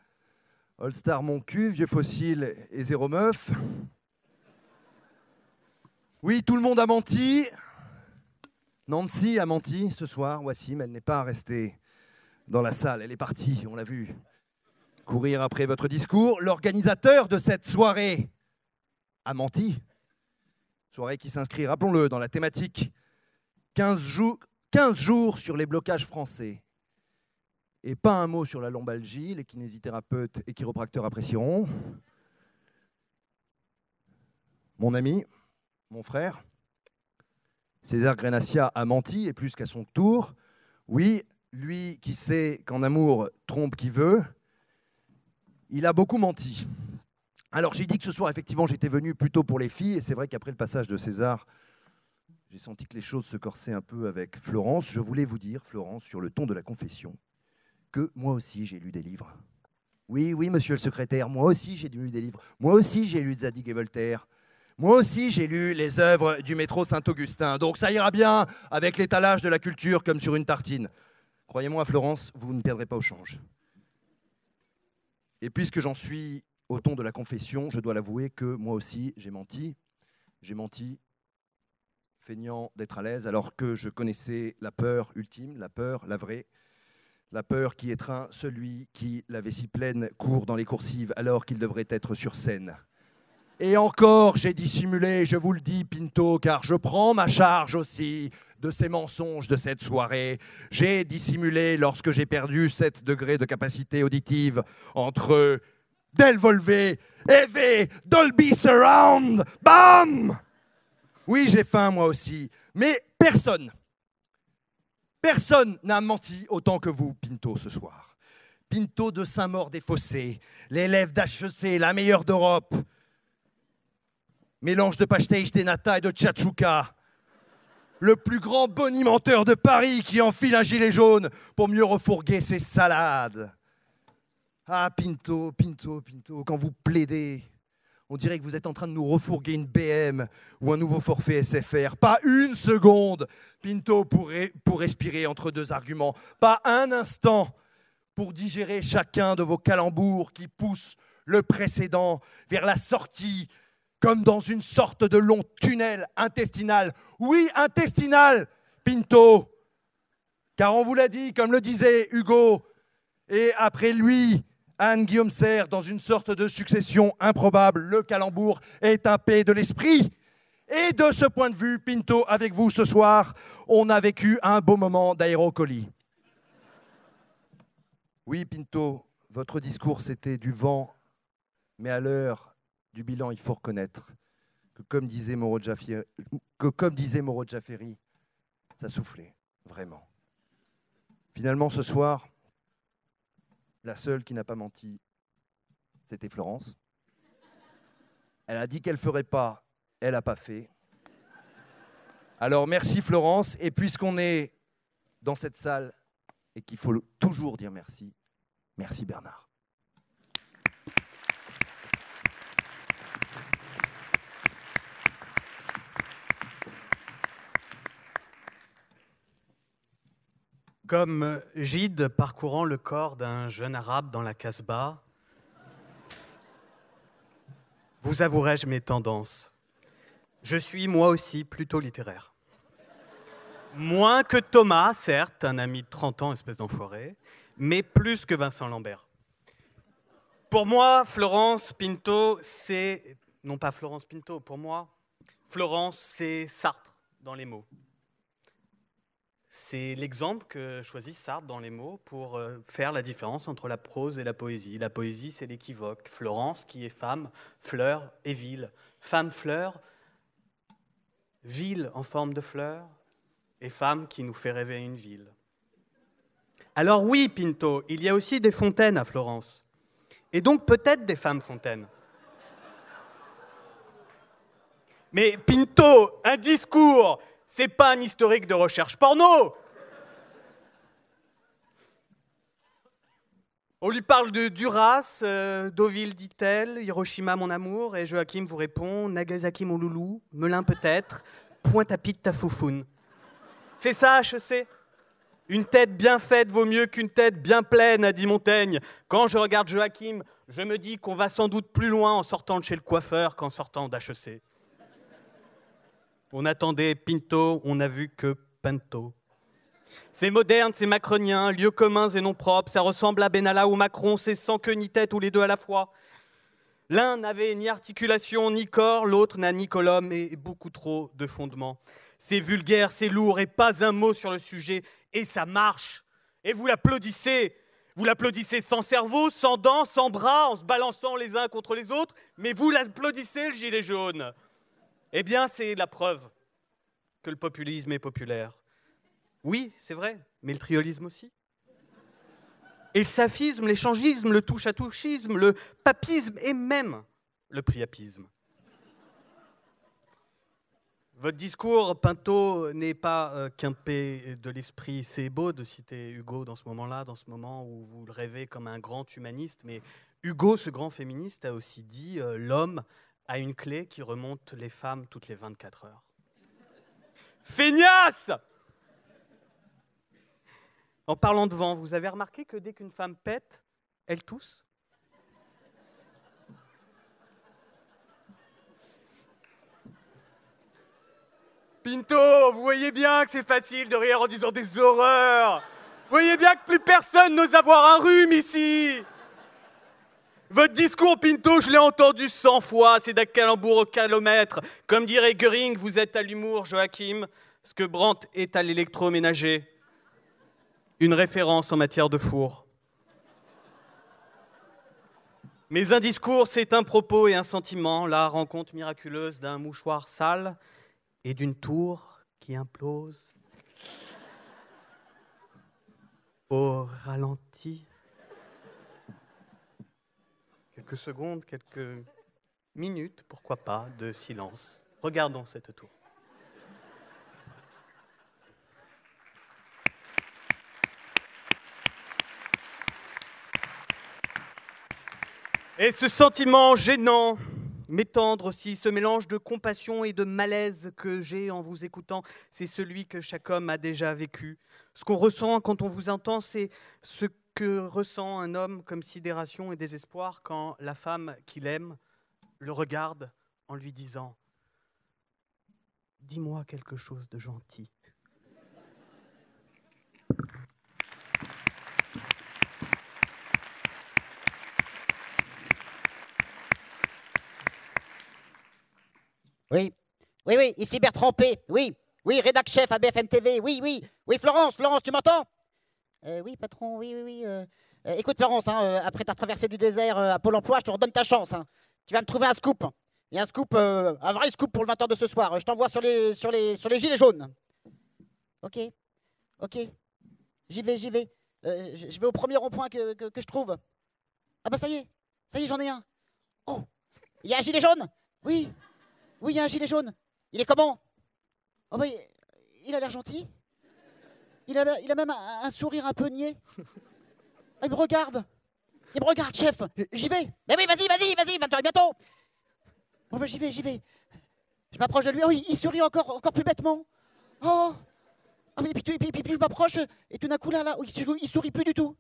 All-Star mon cul, vieux fossile et zéro meuf. Oui, tout le monde a menti. Nancy a menti ce soir. Wassim, elle n'est pas restée dans la salle. Elle est partie, on l'a vu. Courir après votre discours. L'organisateur de cette soirée a menti. Soirée qui s'inscrit, rappelons-le, dans la thématique 15 jours sur les blocages français. Et pas un mot sur la lombalgie, les kinésithérapeutes et chiropracteurs apprécieront. Mon ami, mon frère, César Grenassia a menti, et plus qu'à son tour. Oui, lui qui sait qu'en amour trompe qui veut, il a beaucoup menti. Alors j'ai dit que ce soir, effectivement, j'étais venu plutôt pour les filles, et c'est vrai qu'après le passage de César, j'ai senti que les choses se corsaient un peu avec Florence. Je voulais vous dire, Florence, sur le ton de la confession, que moi aussi j'ai lu des livres. Oui, monsieur le secrétaire, moi aussi j'ai lu des livres. Moi aussi j'ai lu Zadig et Voltaire. Moi aussi j'ai lu les œuvres du métro Saint-Augustin. Donc ça ira bien avec l'étalage de la culture comme sur une tartine. Croyez-moi, Florence, vous ne perdrez pas au change. Et puisque j'en suis au ton de la confession, je dois l'avouer que moi aussi, j'ai menti. J'ai menti, feignant d'être à l'aise, alors que je connaissais la peur ultime, la peur, la vraie. La peur qui étreint celui qui, la vessie pleine, court dans les coursives alors qu'il devrait être sur scène. Et encore, j'ai dissimulé, je vous le dis, Pinto, car je prends ma charge aussi de ces mensonges de cette soirée. J'ai dissimulé lorsque j'ai perdu 7 degrés de capacité auditive entre Del Volvé, EV, Dolby Surround, bam! Oui, j'ai faim moi aussi, mais personne n'a menti autant que vous, Pinto, ce soir. Pinto de Saint-Maur-des-Fossés, l'élève d'HEC, la meilleure d'Europe. Mélange de pastéis, de nata et de tchatchouka. Le plus grand bonimenteur de Paris qui enfile un gilet jaune pour mieux refourguer ses salades. Ah, Pinto, quand vous plaidez, on dirait que vous êtes en train de nous refourguer une BM ou un nouveau forfait SFR. Pas une seconde, Pinto, pour respirer entre deux arguments. Pas un instant pour digérer chacun de vos calembours qui poussent le précédent vers la sortie, comme dans une sorte de long tunnel intestinal. Oui, intestinal, Pinto. Car on vous l'a dit, comme le disait Hugo, et après lui, Anne-Guillaume Serre, dans une sorte de succession improbable, le calembour est un paix de l'esprit. Et de ce point de vue, Pinto, avec vous ce soir, on a vécu un beau moment d'aérocolie. Oui, Pinto, votre discours, c'était du vent, mais à l'heure du bilan, il faut reconnaître que, comme disait Moreau Jaffery, ça soufflait, vraiment. Finalement, ce soir, la seule qui n'a pas menti, c'était Florence. Elle a dit qu'elle ne ferait pas, elle n'a pas fait. Alors merci Florence, et puisqu'on est dans cette salle et qu'il faut toujours dire merci, merci Bernard. Comme Gide parcourant le corps d'un jeune arabe dans la Casbah, vous avouerai-je mes tendances. Je suis moi aussi plutôt littéraire. Moins que Thomas, certes, un ami de 30 ans, espèce d'enfoiré, mais plus que Vincent Lambert. Pour moi, Florence Pinto, c'est... Non pas Florence Pinto, pour moi, Florence, c'est Sartre dans les mots. C'est l'exemple que choisit Sartre dans les mots pour faire la différence entre la prose et la poésie. La poésie, c'est l'équivoque. Florence, qui est femme, fleur et ville. Femme, fleur, ville en forme de fleur, et femme qui nous fait rêver une ville. Alors oui, Pinto, il y a aussi des fontaines à Florence. Et donc peut-être des femmes fontaines. Mais Pinto, un discours, c'est pas un historique de recherche porno. On lui parle de Duras, Deauville dit-elle, Hiroshima mon amour, et Joachim vous répond, Nagasaki mon loulou, Melun peut-être, Pointe-à-Pitre ta foufoune. C'est ça, HEC. Une tête bien faite vaut mieux qu'une tête bien pleine, a dit Montaigne. Quand je regarde Joachim, je me dis qu'on va sans doute plus loin en sortant de chez le coiffeur qu'en sortant d'HEC. On attendait Pinto, on n'a vu que Pinto. C'est moderne, c'est macronien, lieux communs et non propres, ça ressemble à Benalla ou Macron, c'est sans queue ni tête ou les deux à la fois. L'un n'avait ni articulation ni corps, l'autre n'a ni colonne et beaucoup trop de fondements. C'est vulgaire, c'est lourd et pas un mot sur le sujet, et ça marche. Et vous l'applaudissez sans cerveau, sans dents, sans bras, en se balançant les uns contre les autres, mais vous l'applaudissez le gilet jaune. Eh bien, c'est la preuve que le populisme est populaire. Oui, c'est vrai, mais le triolisme aussi. Et le saphisme, l'échangisme, le touche-à-touchisme, le papisme et même le priapisme. Votre discours, Pinto, n'est pas quimpé de l'esprit. C'est beau de citer Hugo dans ce moment-là, dans ce moment où vous le rêvez comme un grand humaniste, mais Hugo, ce grand féministe, a aussi dit l'homme a une clé qui remonte les femmes toutes les 24 heures. Feignasse! En parlant de vent, vous avez remarqué que dès qu'une femme pète, elle tousse? Pinto, vous voyez bien que c'est facile de rire en disant des horreurs. Vous voyez bien que plus personne n'ose avoir un rhume ici. Votre discours, Pinto, je l'ai entendu 100 fois, c'est d'un calembour au kilomètre. Comme dirait Göring, vous êtes à l'humour, Joachim, ce que Brandt est à l'électroménager. Une référence en matière de four. Mais un discours, c'est un propos et un sentiment, la rencontre miraculeuse d'un mouchoir sale et d'une tour qui implose au ralenti. Quelques secondes, quelques minutes, pourquoi pas, de silence. Regardons cette tour. Et ce sentiment gênant, mais tendre aussi, ce mélange de compassion et de malaise que j'ai en vous écoutant, c'est celui que chaque homme a déjà vécu. Ce qu'on ressent quand on vous entend, c'est ce que ressent un homme comme sidération et désespoir quand la femme qu'il aime le regarde en lui disant « Dis-moi quelque chose de gentil ». Oui, ici Bertrand P. Oui, rédac chef à BFM TV. Oui, Florence, tu m'entends? Oui, patron, oui. Écoute, Florence, hein, après ta traversée du désert à Pôle emploi, je te redonne ta chance. Hein. Tu vas me trouver un scoop. Et un scoop, un vrai scoop pour le 20h de ce soir. Je t'envoie sur les gilets jaunes. Ok. J'y vais. Je vais au premier rond-point que je trouve. Ah bah ça y est, j'en ai un. Oh, il y a un gilet jaune? Oui, il y a un gilet jaune. Il est comment? Oh bah, il a l'air gentil. Il a même un sourire un peu niais. Ah, il me regarde, chef. J'y vais. Mais oui, vas-y, 20h bientôt. Bon bah j'y vais. Je m'approche de lui. Oh, il sourit encore plus bêtement. Oh. Ah oui, puis je m'approche et tout d'un coup là, il sourit plus du tout.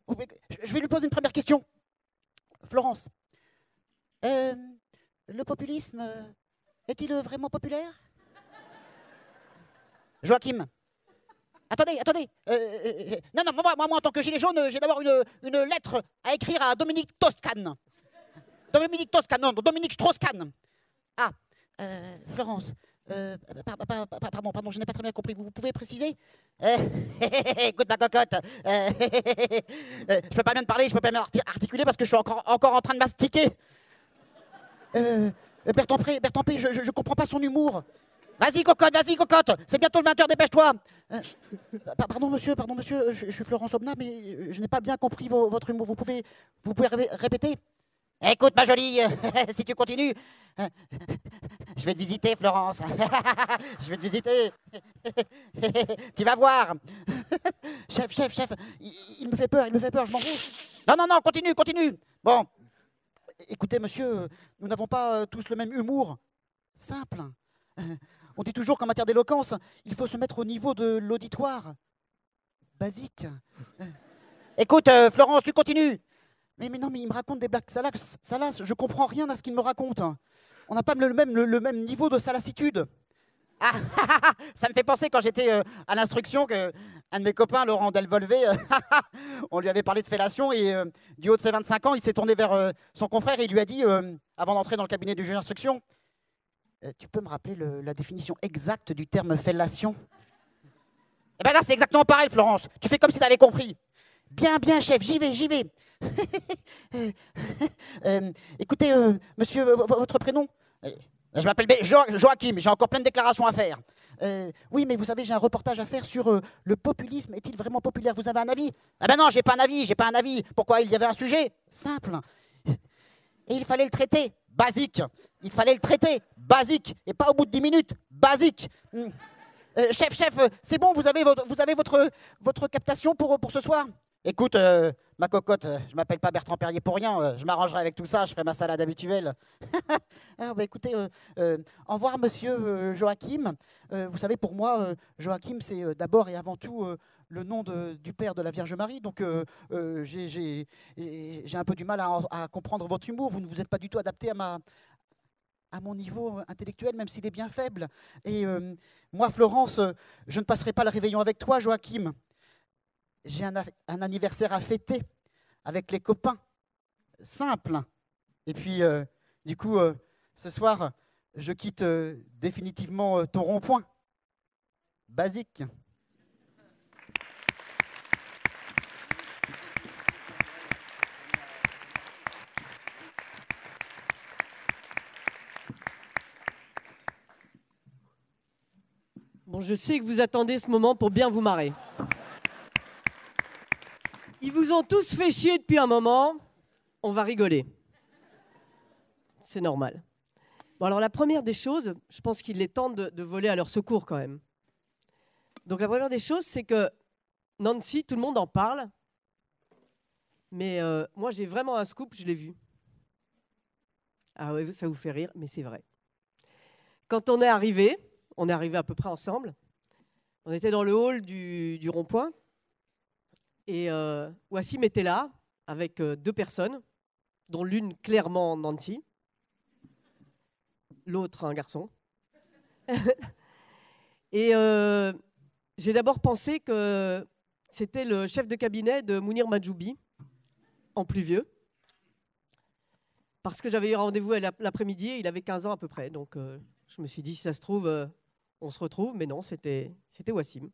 Oh, je vais lui poser une première question. Florence, le populisme est-il vraiment populaire? Joachim, attendez. Non, moi en tant que gilet jaune, j'ai d'abord une lettre à écrire à Dominique Toscane. Dominique Strauss-Kahn. Ah, Florence. Pardon, je n'ai pas très bien compris. Vous pouvez préciser? Écoute ma cocotte. Je peux pas bien te parler, je peux pas bien articuler parce que je suis encore en train de mastiquer. Bertrand P, je comprends pas son humour. Vas-y cocotte. C'est bientôt le 20h, dépêche-toi. Pardon monsieur, je suis Florence Aubenas, mais je n'ai pas bien compris votre humour. Vous pouvez répéter? Écoute ma jolie, si tu continues, je vais te visiter Florence. Je vais te visiter. Tu vas voir. Chef, il me fait peur, je m'en fous. Non, continue. Bon, écoutez monsieur, nous n'avons pas tous le même humour. Simple. On dit toujours qu'en matière d'éloquence, il faut se mettre au niveau de l'auditoire. Basique. Écoute, Florence, tu continues. Mais non, mais il me raconte des blagues salaces. Je comprends rien à ce qu'il me raconte. On n'a pas le même niveau de salacitude. Ah, ça me fait penser quand j'étais à l'instruction qu'un de mes copains, Laurent Delvolvé, on lui avait parlé de fellation et du haut de ses 25 ans, il s'est tourné vers son confrère et il lui a dit, avant d'entrer dans le cabinet du juge d'instruction, tu peux me rappeler la définition exacte du terme fellation? Eh bien là, c'est exactement pareil, Florence. Tu fais comme si tu avais compris. Bien, chef, j'y vais. Écoutez, monsieur, votre prénom? Je m'appelle Joachim, j'ai encore plein de déclarations à faire. Oui, mais vous savez, j'ai un reportage à faire sur le populisme. Est-il vraiment populaire? Vous avez un avis? Ah ben non, j'ai pas un avis. Pourquoi? Il y avait un sujet? Simple. Et il fallait le traiter. Basique. Et pas au bout de 10 minutes. Basique. Chef, c'est bon, vous avez votre captation pour ce soir? Écoute, ma cocotte, je m'appelle pas Bertrand Perrier pour rien, je m'arrangerai avec tout ça, je ferai ma salade habituelle. Alors, écoutez, au revoir monsieur Joachim. Vous savez, pour moi, Joachim, c'est d'abord et avant tout le nom du père de la Vierge Marie, donc j'ai un peu du mal à comprendre votre humour, vous ne vous êtes pas du tout adapté à mon niveau intellectuel, même s'il est bien faible. Et moi, Florence, je ne passerai pas le réveillon avec toi, Joachim. J'ai un anniversaire à fêter avec les copains. Simple. Et puis, du coup, ce soir, je quitte définitivement ton rond-point. Basique. Bon, je sais que vous attendez ce moment pour bien vous marrer. Ils vous ont tous fait chier depuis un moment. On va rigoler. C'est normal. Bon, alors la première des choses, je pense qu'il est temps de voler à leur secours quand même. Donc la première des choses, c'est que Nancy, tout le monde en parle. Mais moi, j'ai vraiment un scoop, je l'ai vu. Ah ouais, ça vous fait rire, mais c'est vrai. Quand on est arrivé à peu près ensemble. On était dans le hall du rond-point. Et Wassim était là, avec 2 personnes, dont l'une clairement Nancy, l'autre un garçon. Et j'ai d'abord pensé que c'était le chef de cabinet de Mounir Majoubi, en plus vieux. Parce que j'avais eu rendez-vous l'après-midi, et il avait 15 ans à peu près. Donc je me suis dit, si ça se trouve, on se retrouve. Mais non, c'était Wassim.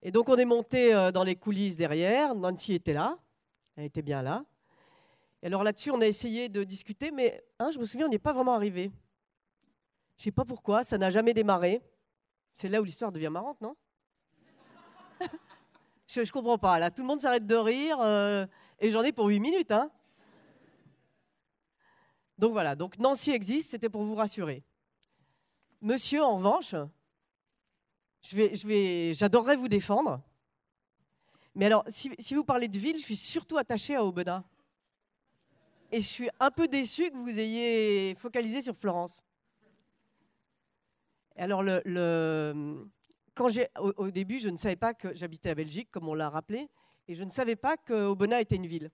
Et donc on est monté dans les coulisses derrière, Nancy était là, Elle était bien là. Et alors là-dessus, on a essayé de discuter, mais je me souviens, on n'est pas vraiment arrivé. Je ne sais pas pourquoi, ça n'a jamais démarré. C'est là où l'histoire devient marrante, non? Je ne comprends pas. Là, tout le monde s'arrête de rire et j'en ai pour 8 minutes. Hein. Donc voilà, donc Nancy existe, c'était pour vous rassurer. Monsieur, en revanche, j'adorerais vous défendre. Mais alors, si vous parlez de ville, je suis surtout attachée à Aubenas. Et je suis un peu déçue que vous ayez focalisé sur Florence. Et alors, au début, je ne savais pas que j'habitais à Belgique, comme on l'a rappelé, et je ne savais pas qu'Aubenas était une ville.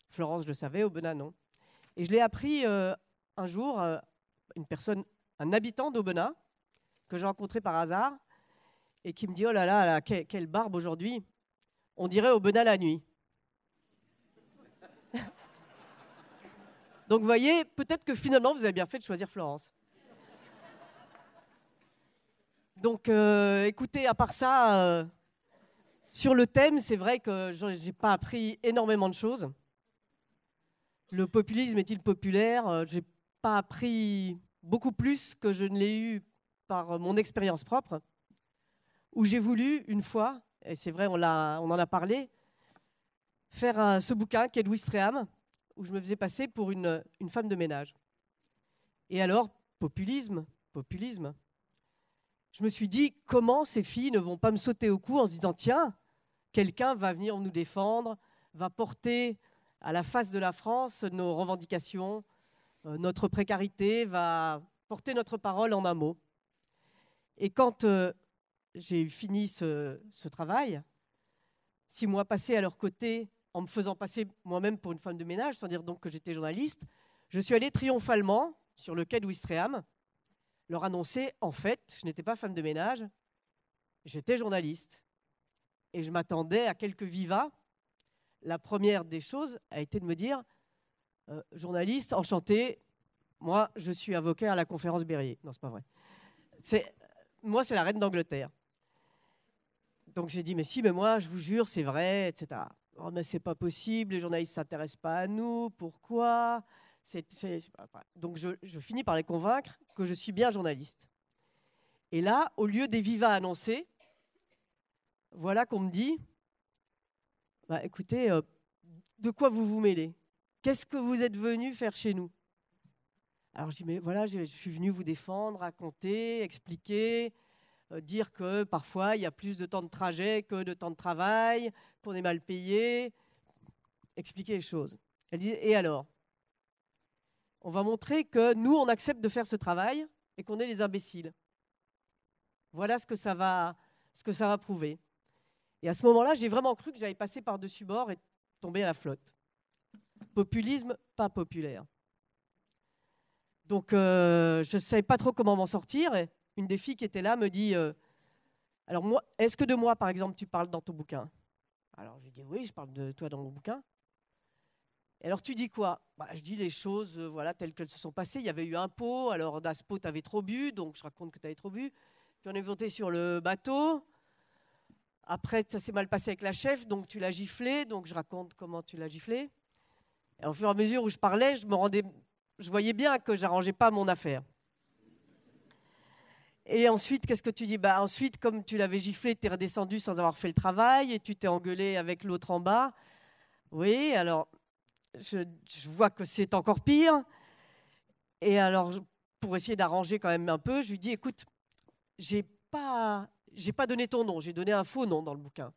Florence, je le savais, Aubenas, non. Et je l'ai appris un jour, un habitant d'Aubenas, que j'ai rencontré par hasard, et qui me dit « Oh là là, quelle barbe aujourd'hui ! On dirait Aubenas la nuit. » Donc vous voyez, peut-être que finalement, vous avez bien fait de choisir Florence. Donc écoutez, à part ça, sur le thème, c'est vrai que je n'ai pas appris énormément de choses. Le populisme est-il populaire? Je n'ai pas appris beaucoup plus que je ne l'ai eu par mon expérience propre, où j'ai voulu, une fois, et c'est vrai, on en a parlé, faire ce bouquin qui est de Ouistreham, où je me faisais passer pour une femme de ménage. Et alors, populisme. Je me suis dit, comment ces filles ne vont pas me sauter au cou en se disant, tiens, quelqu'un va venir nous défendre, va porter à la face de la France nos revendications, notre précarité, va porter notre parole en un mot. Et quand j'ai fini ce travail, 6 mois passés à leur côté, en me faisant passer moi-même pour une femme de ménage, sans dire donc que j'étais journaliste, je suis allé triomphalement sur le quai de Ouistreham, leur annoncer, en fait, je n'étais pas femme de ménage, j'étais journaliste. Et je m'attendais à quelques vivas. La première des choses a été de me dire, journaliste, enchanté, moi, je suis avocat à la conférence Berryer. Non, c'est pas vrai. Moi, c'est la reine d'Angleterre. Donc j'ai dit, mais si, mais moi, je vous jure, c'est vrai, etc. Oh, mais c'est pas possible, les journalistes ne s'intéressent pas à nous, pourquoi? Donc je finis par les convaincre que je suis bien journaliste. Et là, au lieu des vivas annoncés, voilà qu'on me dit, bah, écoutez, de quoi vous vous mêlez? Qu'est-ce que vous êtes venu faire chez nous? Alors je dis, mais voilà, je suis venu vous défendre, raconter, expliquer, dire que parfois il y a plus de temps de trajet que de temps de travail, qu'on est mal payé, expliquer les choses. Elle dit, et alors? On va montrer que nous, on accepte de faire ce travail et qu'on est les imbéciles. Voilà ce que ça va prouver. Et à ce moment-là, j'ai vraiment cru que j'allais passer par-dessus bord et tomber à la flotte. Populisme, pas populaire. Donc, je ne savais pas trop comment m'en sortir. Et une des filles qui était là me dit, alors moi, est-ce que de moi, par exemple, tu parles dans ton bouquin? Alors, j'ai dit, oui, je parle de toi dans mon bouquin. Et alors, tu dis quoi? Bah, je dis les choses voilà, telles qu'elles se sont passées. Il y avait eu un pot. Alors, dans ce pot, tu avais trop bu. Donc, je raconte que tu avais trop bu. Puis, on est monté sur le bateau. Après, ça s'est mal passé avec la chef. Donc, tu l'as giflé. Donc, je raconte comment tu l'as giflé. Et au fur et à mesure où je parlais, je voyais bien que je n'arrangeais pas mon affaire. Et ensuite, qu'est-ce que tu dis? Bah, ensuite, comme tu l'avais giflé, tu es redescendu sans avoir fait le travail. Et tu t'es engueulé avec l'autre en bas. Oui, alors... Je vois que c'est encore pire. Et alors, pour essayer d'arranger quand même un peu, je lui dis, écoute, j'ai pas donné ton nom, j'ai donné un faux nom dans le bouquin.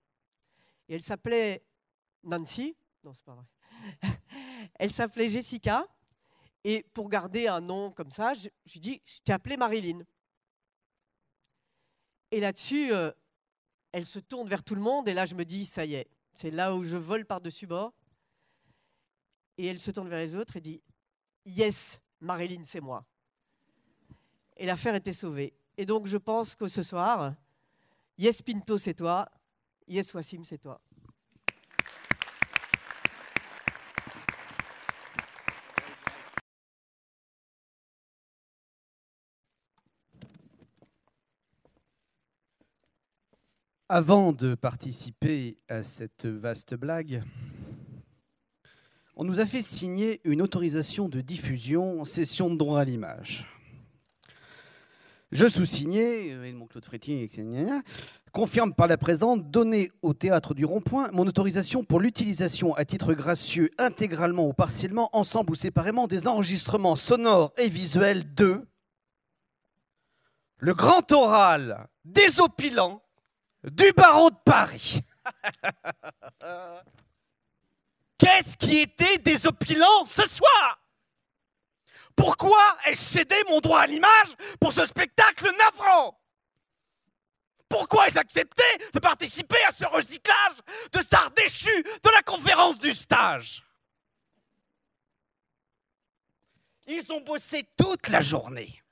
Et elle s'appelait Nancy. Non, c'est pas vrai. Elle s'appelait Jessica. Et pour garder un nom comme ça, je lui dis, je t'ai appelée Marilyn. Et là-dessus, elle se tourne vers tout le monde. Et là, je me dis, ça y est, c'est là où je vole par-dessus bord. Et elle se tourne vers les autres et dit « Yes, Marilyn, c'est moi ». Et l'affaire était sauvée. Et donc, je pense que ce soir, Yes, Pinto, c'est toi. Yes, Wassim, c'est toi. Avant de participer à cette vaste blague, On nous a fait signer une autorisation de diffusion en cession de droit à l'image. Je sous-signais, Edmond Claude Fréty, etc., confirme par la présente donner au Théâtre du Rond-Point mon autorisation pour l'utilisation à titre gracieux, intégralement ou partiellement, ensemble ou séparément, des enregistrements sonores et visuels de le grand oral désopilant du barreau de Paris. Qu'est-ce qui était désopilant ce soir? Pourquoi ai-je cédé mon droit à l'image pour ce spectacle navrant? Pourquoi ai-je accepté de participer à ce recyclage de stars déchues de la conférence du stage? Ils ont bossé toute la journée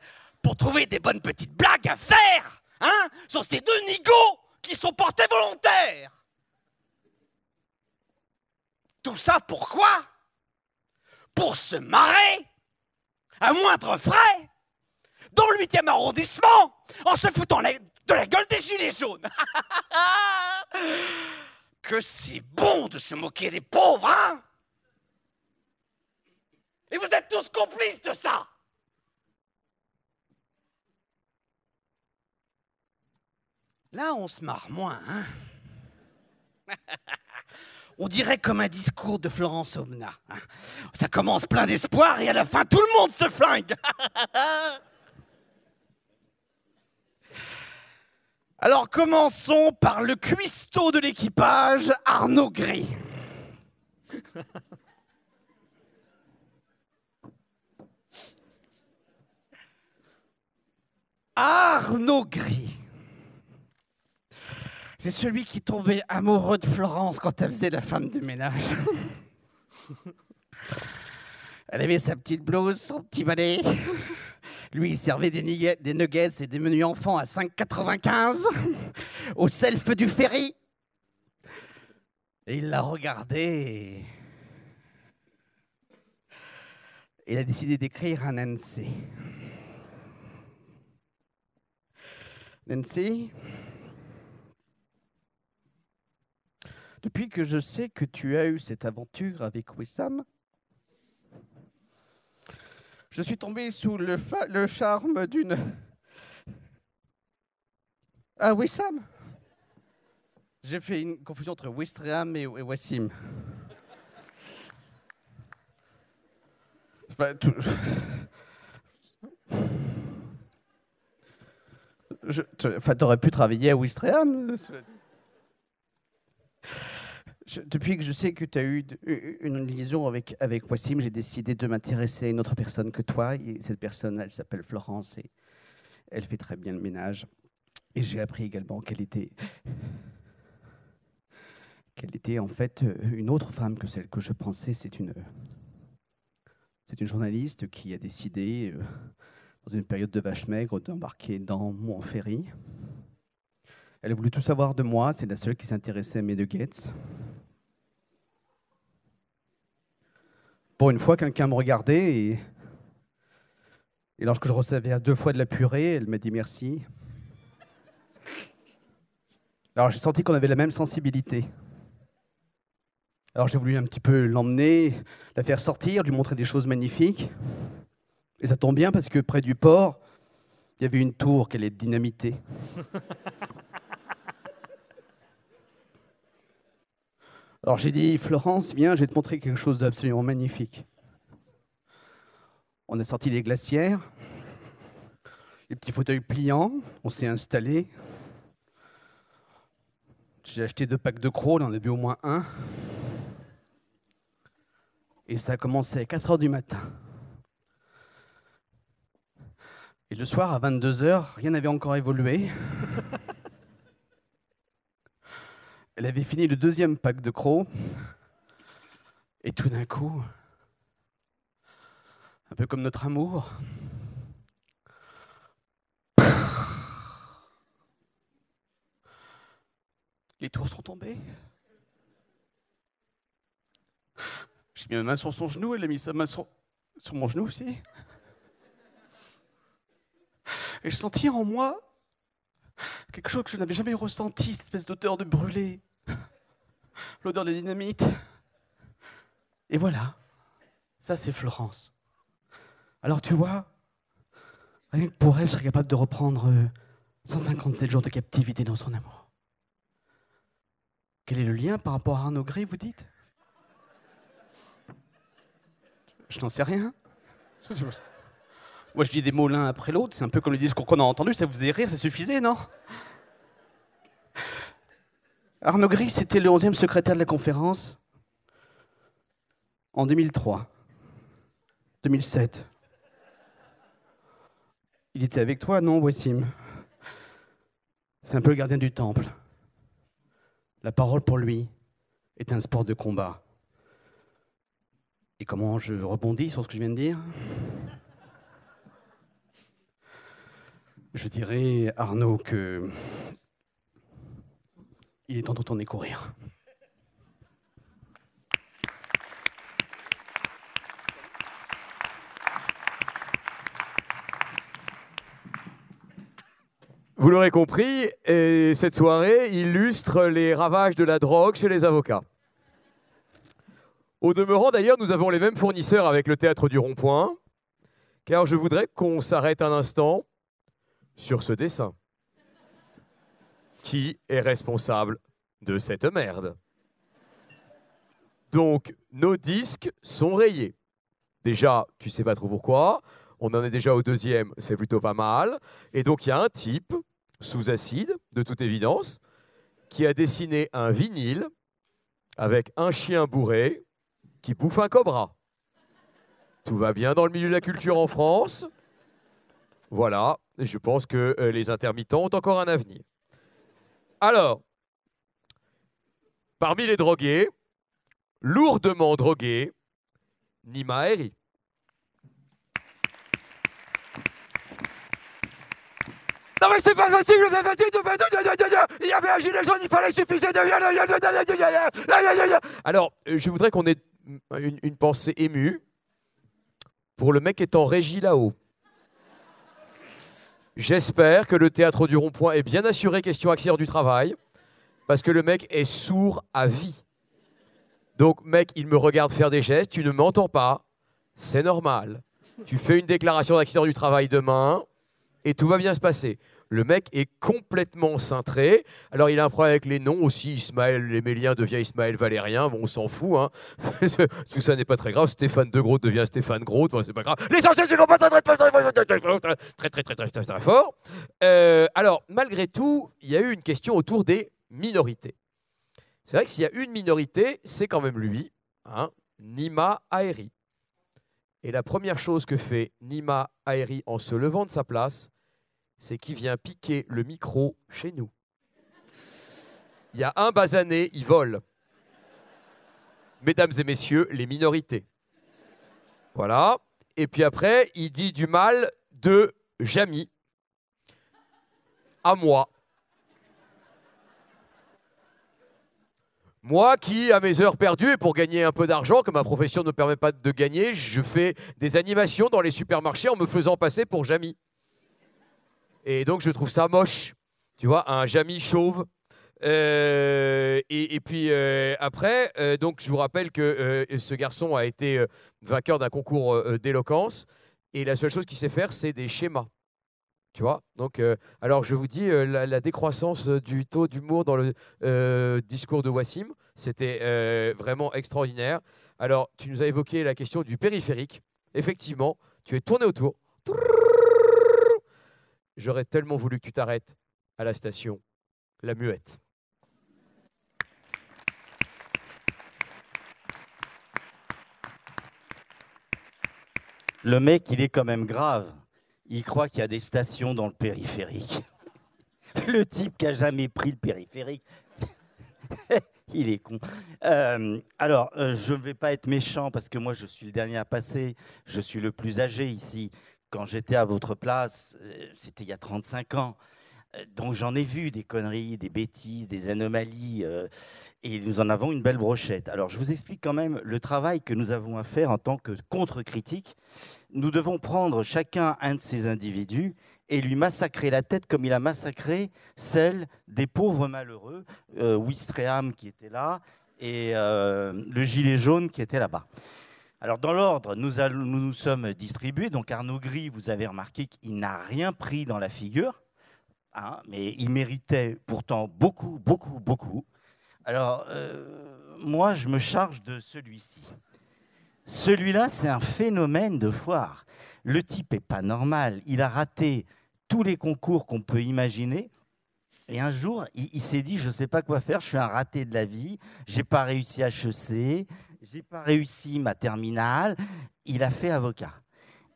pour trouver des bonnes petites blagues à faire, hein, sur ces deux nigauds qui sont portés volontaires. Tout ça pourquoi? Pour se marrer à moindre frais dans le 8e arrondissement en se foutant de la gueule des gilets jaunes. Que c'est bon de se moquer des pauvres, hein? Et vous êtes tous complices de ça. Là, on se marre moins, hein. On dirait comme un discours de Florence Aubenas. Hein. Ça commence plein d'espoir et à la fin, tout le monde se flingue. Alors, commençons par le cuistot de l'équipage, Arnaud Gris. Arnaud Gris. C'est celui qui tombait amoureux de Florence quand elle faisait la femme de ménage. Elle avait sa petite blouse, son petit balai. Lui, il servait des nuggets et des menus enfants à 5,95 au self du ferry. Et il l'a regardé et il a décidé d'écrire à Nancy. Nancy, depuis que je sais que tu as eu cette aventure avec Wissam, je suis tombé sous le charme d'une... Ah, Wissam. J'ai fait une confusion entre Wistreham et Wassim. Enfin, t'aurais pu travailler à Wistreham. Depuis que je sais que tu as eu une liaison avec Wassim, j'ai décidé de m'intéresser à une autre personne que toi. Et cette personne, elle s'appelle Florence et elle fait très bien le ménage. Et j'ai appris également qu'elle était en fait une autre femme que celle que je pensais. C'est une journaliste qui a décidé, dans une période de vache maigre, d'embarquer dans Montferry. Elle a voulu tout savoir de moi. C'est la seule qui s'intéressait à mes nuggets. Pour une fois, quelqu'un me regardait et lorsque je recevais à 2 fois de la purée, elle m'a dit merci. Alors j'ai senti qu'on avait la même sensibilité. Alors j'ai voulu un petit peu l'emmener, la faire sortir, lui montrer des choses magnifiques. Et ça tombe bien parce que près du port, il y avait une tour qu'elle est dynamitée. Alors j'ai dit, Florence, viens, je vais te montrer quelque chose d'absolument magnifique. On a sorti les glacières, les petits fauteuils pliants, on s'est installé. J'ai acheté 2 packs de crocs, on en a bu au moins 1. Et ça a commencé à 4h du matin. Et le soir, à 22h, rien n'avait encore évolué. Elle avait fini le 2e pack de crocs. Et tout d'un coup, un peu comme notre amour, les tours sont tombées. J'ai mis ma main sur son genou, elle a mis sa main sur mon genou aussi. Et je sentis en moi quelque chose que je n'avais jamais ressenti, cette espèce d'odeur de brûlé, l'odeur de dynamite. Et voilà, ça c'est Florence. Alors tu vois, rien que pour elle, je serais capable de reprendre 157 jours de captivité dans son amour. Quel est le lien par rapport à Arnaud Gray, vous dites? Je n'en sais rien. Moi je dis des mots l'un après l'autre, c'est un peu comme le discours qu'on a entendu, ça vous faisait rire, ça suffisait, non? Arnaud Gray, c'était le 11e secrétaire de la conférence en 2003, 2007. Il était avec toi, non, Wassim? C'est un peu le gardien du temple. La parole pour lui est un sport de combat. Et comment je rebondis sur ce que je viens de dire? Je dirais, Arnaud, que il est temps de retourner courir. Vous l'aurez compris, cette soirée illustre les ravages de la drogue chez les avocats. Au demeurant, d'ailleurs, nous avons les mêmes fournisseurs avec le Théâtre du Rond-Point, car je voudrais qu'on s'arrête un instant sur ce dessin. Qui est responsable de cette merde? Donc, nos disques sont rayés. Déjà, tu sais pas trop pourquoi. On en est déjà au 2e, c'est plutôt pas mal. Et donc, il y a un type, sous acide, de toute évidence, qui a dessiné un vinyle avec un chien bourré qui bouffe un cobra. Tout va bien dans le milieu de la culture en France. Voilà, et je pense que les intermittents ont encore un avenir. Alors, parmi les drogués, lourdement drogués, Nima Eri. Non mais c'est pas facile, il y avait un gilet jaune, il fallait suffisait de... Alors, je voudrais qu'on ait une pensée émue pour le mec qui est en régie là-haut. J'espère que le Théâtre du Rond-Point est bien assuré question accident du travail, parce que le mec est sourd à vie. Donc, mec, il me regarde faire des gestes, tu ne m'entends pas, c'est normal. Tu fais une déclaration d'accident du travail demain, et tout va bien se passer. Le mec est complètement cintré. Alors, il a un problème avec les noms aussi. Ismaël Lémélien devient Ismaël Valérien. Bon, on s'en fout. Hein. Tout ça n'est pas très grave. Stéphane De Groot devient Stéphane Groot. Bon, c'est pas grave. L'essentiel, c'est qu'on va très fort. Alors, malgré tout, il y a eu une question autour des minorités. C'est vrai que s'il y a une minorité, c'est quand même lui, hein, Nima Eri. Et la première chose que fait Nima Eri en se levant de sa place, c'est qu'il vient piquer le micro chez nous. Il y a un basané, il vole. Mesdames et messieurs, les minorités. Voilà. Et puis après, il dit du mal de Jamy à moi. Moi qui, à mes heures perdues, et pour gagner un peu d'argent, que ma profession ne me permet pas de gagner, je fais des animations dans les supermarchés en me faisant passer pour Jamy. Et donc, je trouve ça moche. Tu vois, un Jamy chauve. Et puis, après, donc, je vous rappelle que ce garçon a été vainqueur d'un concours d'éloquence. Et la seule chose qu'il sait faire, c'est des schémas. Tu vois? Donc, alors, je vous dis, la décroissance du taux d'humour dans le discours de Wassim, c'était vraiment extraordinaire. Alors, tu nous as évoqué la question du périphérique. Effectivement, tu es tourné autour. J'aurais tellement voulu que tu t'arrêtes à la station La Muette. Le mec, il est quand même grave. Il croit qu'il y a des stations dans le périphérique. Le type qui a jamais pris le périphérique. Il est con. Alors, je ne vais pas être méchant parce que moi, je suis le dernier à passer. Je suis le plus âgé ici. Quand j'étais à votre place, c'était il y a 35 ans. Donc j'en ai vu des conneries, des bêtises, des anomalies, et nous en avons une belle brochette. Alors je vous explique quand même le travail que nous avons à faire en tant que contre-critique. Nous devons prendre chacun un de ces individus et lui massacrer la tête comme il a massacré celle des pauvres malheureux, Ouistreham qui était là, et le gilet jaune qui était là-bas. Alors, dans l'ordre, nous sommes distribués. Donc, Arnaud Gris, vous avez remarqué qu'il n'a rien pris dans la figure, hein, mais il méritait pourtant beaucoup, beaucoup, beaucoup. Alors, moi, je me charge de celui-ci. Celui-là, c'est un phénomène de foire. Le type n'est pas normal. Il a raté tous les concours qu'on peut imaginer. Et un jour, il s'est dit, je ne sais pas quoi faire, je suis un raté de la vie, je n'ai pas réussi à HEC, je n'ai pas réussi ma terminale. Il a fait avocat.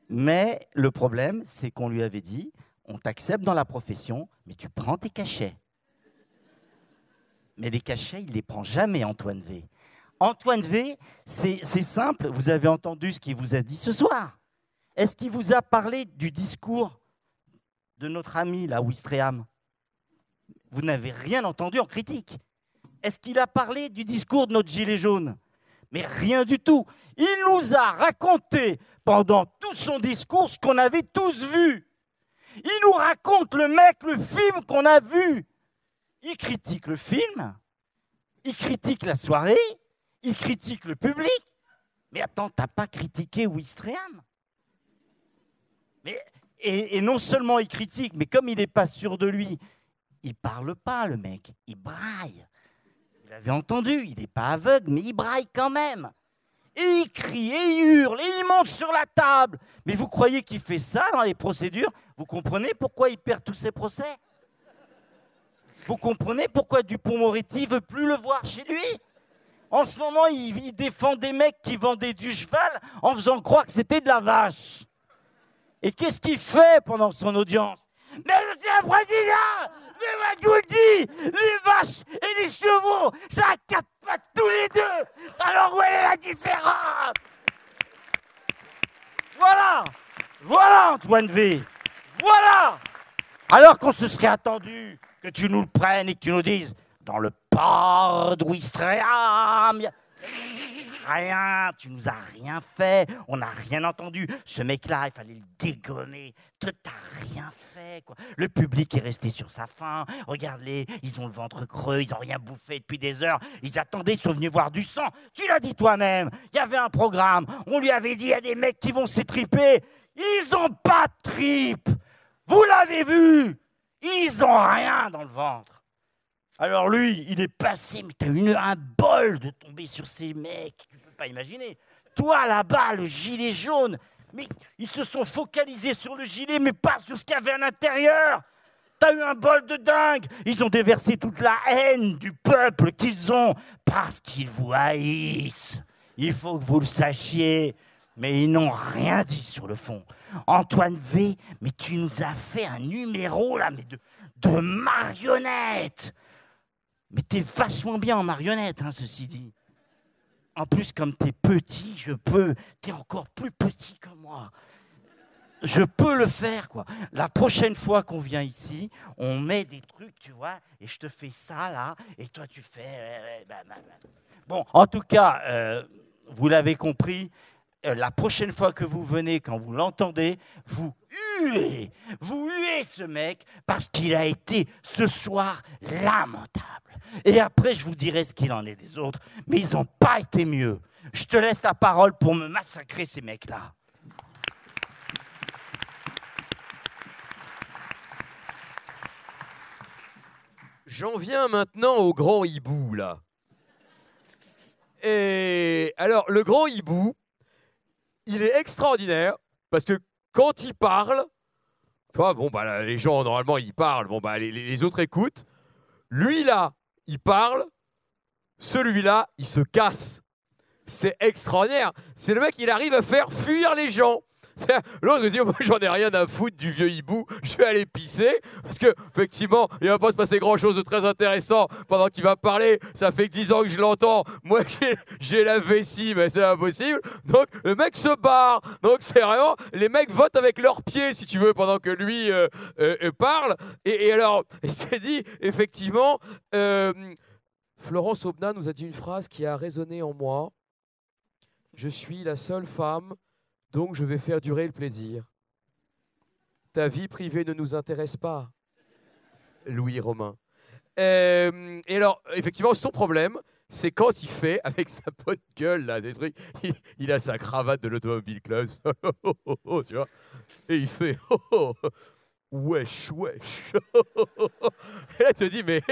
Mais le problème, c'est qu'on lui avait dit, on t'accepte dans la profession, mais tu prends tes cachets. Mais les cachets, il ne les prend jamais, Antoine V. Antoine V, c'est simple, vous avez entendu ce qu'il vous a dit ce soir. Est-ce qu'il vous a parlé du discours de notre ami, là, Ouistreham? Vous n'avez rien entendu en critique. Est-ce qu'il a parlé du discours de notre gilet jaune? Mais rien du tout. Il nous a raconté pendant tout son discours ce qu'on avait tous vu. Il nous raconte, le mec, le film qu'on a vu. Il critique le film, il critique la soirée, il critique le public. Mais attends, t'as pas critiqué Ouistreham? Et non seulement il critique, mais comme il n'est pas sûr de lui, il parle pas, le mec, il braille. Vous l'avez entendu, il n'est pas aveugle, mais il braille quand même. Et il crie, et il hurle, et il monte sur la table. Mais vous croyez qu'il fait ça dans les procédures? Vous comprenez pourquoi il perd tous ses procès? Vous comprenez pourquoi Dupond-Moretti ne veut plus le voir chez lui? En ce moment, il défend des mecs qui vendaient du cheval en faisant croire que c'était de la vache. Et qu'est-ce qu'il fait pendant son audience? Mais monsieur le président, mais moi je vous le dis, les vaches et les chevaux, ça a 4 pattes tous les deux. Alors où est la différence? Voilà, voilà Antoine V, voilà. Alors qu'on se serait attendu que tu nous le prennes et que tu nous dises, dans le port d'Ouistreham, rien, tu nous as rien fait, on n'a rien entendu. Ce mec-là, il fallait le dégommer. Toi, t'as rien fait, quoi. Le public est resté sur sa faim. Regarde-les, ils ont le ventre creux, ils n'ont rien bouffé depuis des heures. Ils attendaient, ils sont venus voir du sang. Tu l'as dit toi-même, il y avait un programme. On lui avait dit, il y a des mecs qui vont s'étriper. Ils n'ont pas de tripes. Vous l'avez vu, ils n'ont rien dans le ventre. Alors lui, il est passé, mais t'as eu un bol de tomber sur ces mecs, tu peux pas imaginer. Toi là-bas, le gilet jaune, mais ils se sont focalisés sur le gilet, mais pas sur ce qu'il y avait à l'intérieur. T'as eu un bol de dingue. Ils ont déversé toute la haine du peuple qu'ils ont, parce qu'ils vous haïssent. Il faut que vous le sachiez, mais ils n'ont rien dit sur le fond. Antoine V, mais tu nous as fait un numéro là, mais de marionnette. Mais t'es vachement bien en marionnette, hein, ceci dit. En plus, comme t'es petit, t'es encore plus petit que moi. Je peux le faire, quoi. La prochaine fois qu'on vient ici, on met des trucs, tu vois, et je te fais ça, là, et toi, tu fais... Bon, en tout cas, vous l'avez compris, la prochaine fois que vous venez, quand vous l'entendez, vous huez ce mec, parce qu'il a été, ce soir, lamentable. Et après, je vous dirai ce qu'il en est des autres, mais ils n'ont pas été mieux. Je te laisse la parole pour me massacrer, ces mecs-là. J'en viens maintenant au grand hibou, là. Et alors, le grand hibou, il est extraordinaire, parce que quand il parle, tu vois, bon, bah, là, les gens, normalement, ils parlent, bon, bah, les autres écoutent. Lui, là, il parle, celui-là, il se casse. C'est extraordinaire. C'est le mec, il arrive à faire fuir les gens. L'autre il dit, moi j'en ai rien à foutre du vieux hibou, je vais aller pisser, parce que effectivement il va pas se passer grand chose de très intéressant pendant qu'il va parler, ça fait que 10 ans que je l'entends, moi j'ai la vessie, mais c'est impossible, donc le mec se barre, donc c'est vraiment, les mecs votent avec leurs pieds si tu veux, pendant que lui parle, et alors il s'est dit, effectivement, Florence Aubenas nous a dit une phrase qui a résonné en moi, je suis la seule femme, donc je vais faire durer le plaisir. Ta vie privée ne nous intéresse pas, Louis Romain. Et alors, effectivement, son problème, c'est quand il fait avec sa pote gueule, là, des trucs. Il a sa cravate de l'Automobile Club, tu vois. Et il fait wesh, wesh. Et là, tu te dis, mais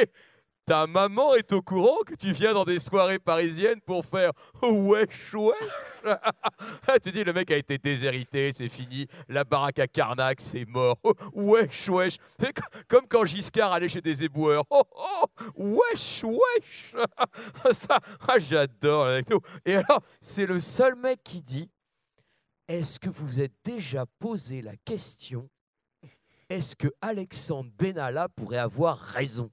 ta maman est au courant que tu viens dans des soirées parisiennes pour faire wesh, wesh. Tu dis, le mec a été déshérité, c'est fini. La baraque à Carnac, c'est mort. Wesh, wesh. C'est comme quand Giscard allait chez des éboueurs. Wesh, wesh. Ça, j'adore. Et alors, c'est le seul mec qui dit, est-ce que vous vous êtes déjà posé la question, est-ce que Alexandre Benalla pourrait avoir raison?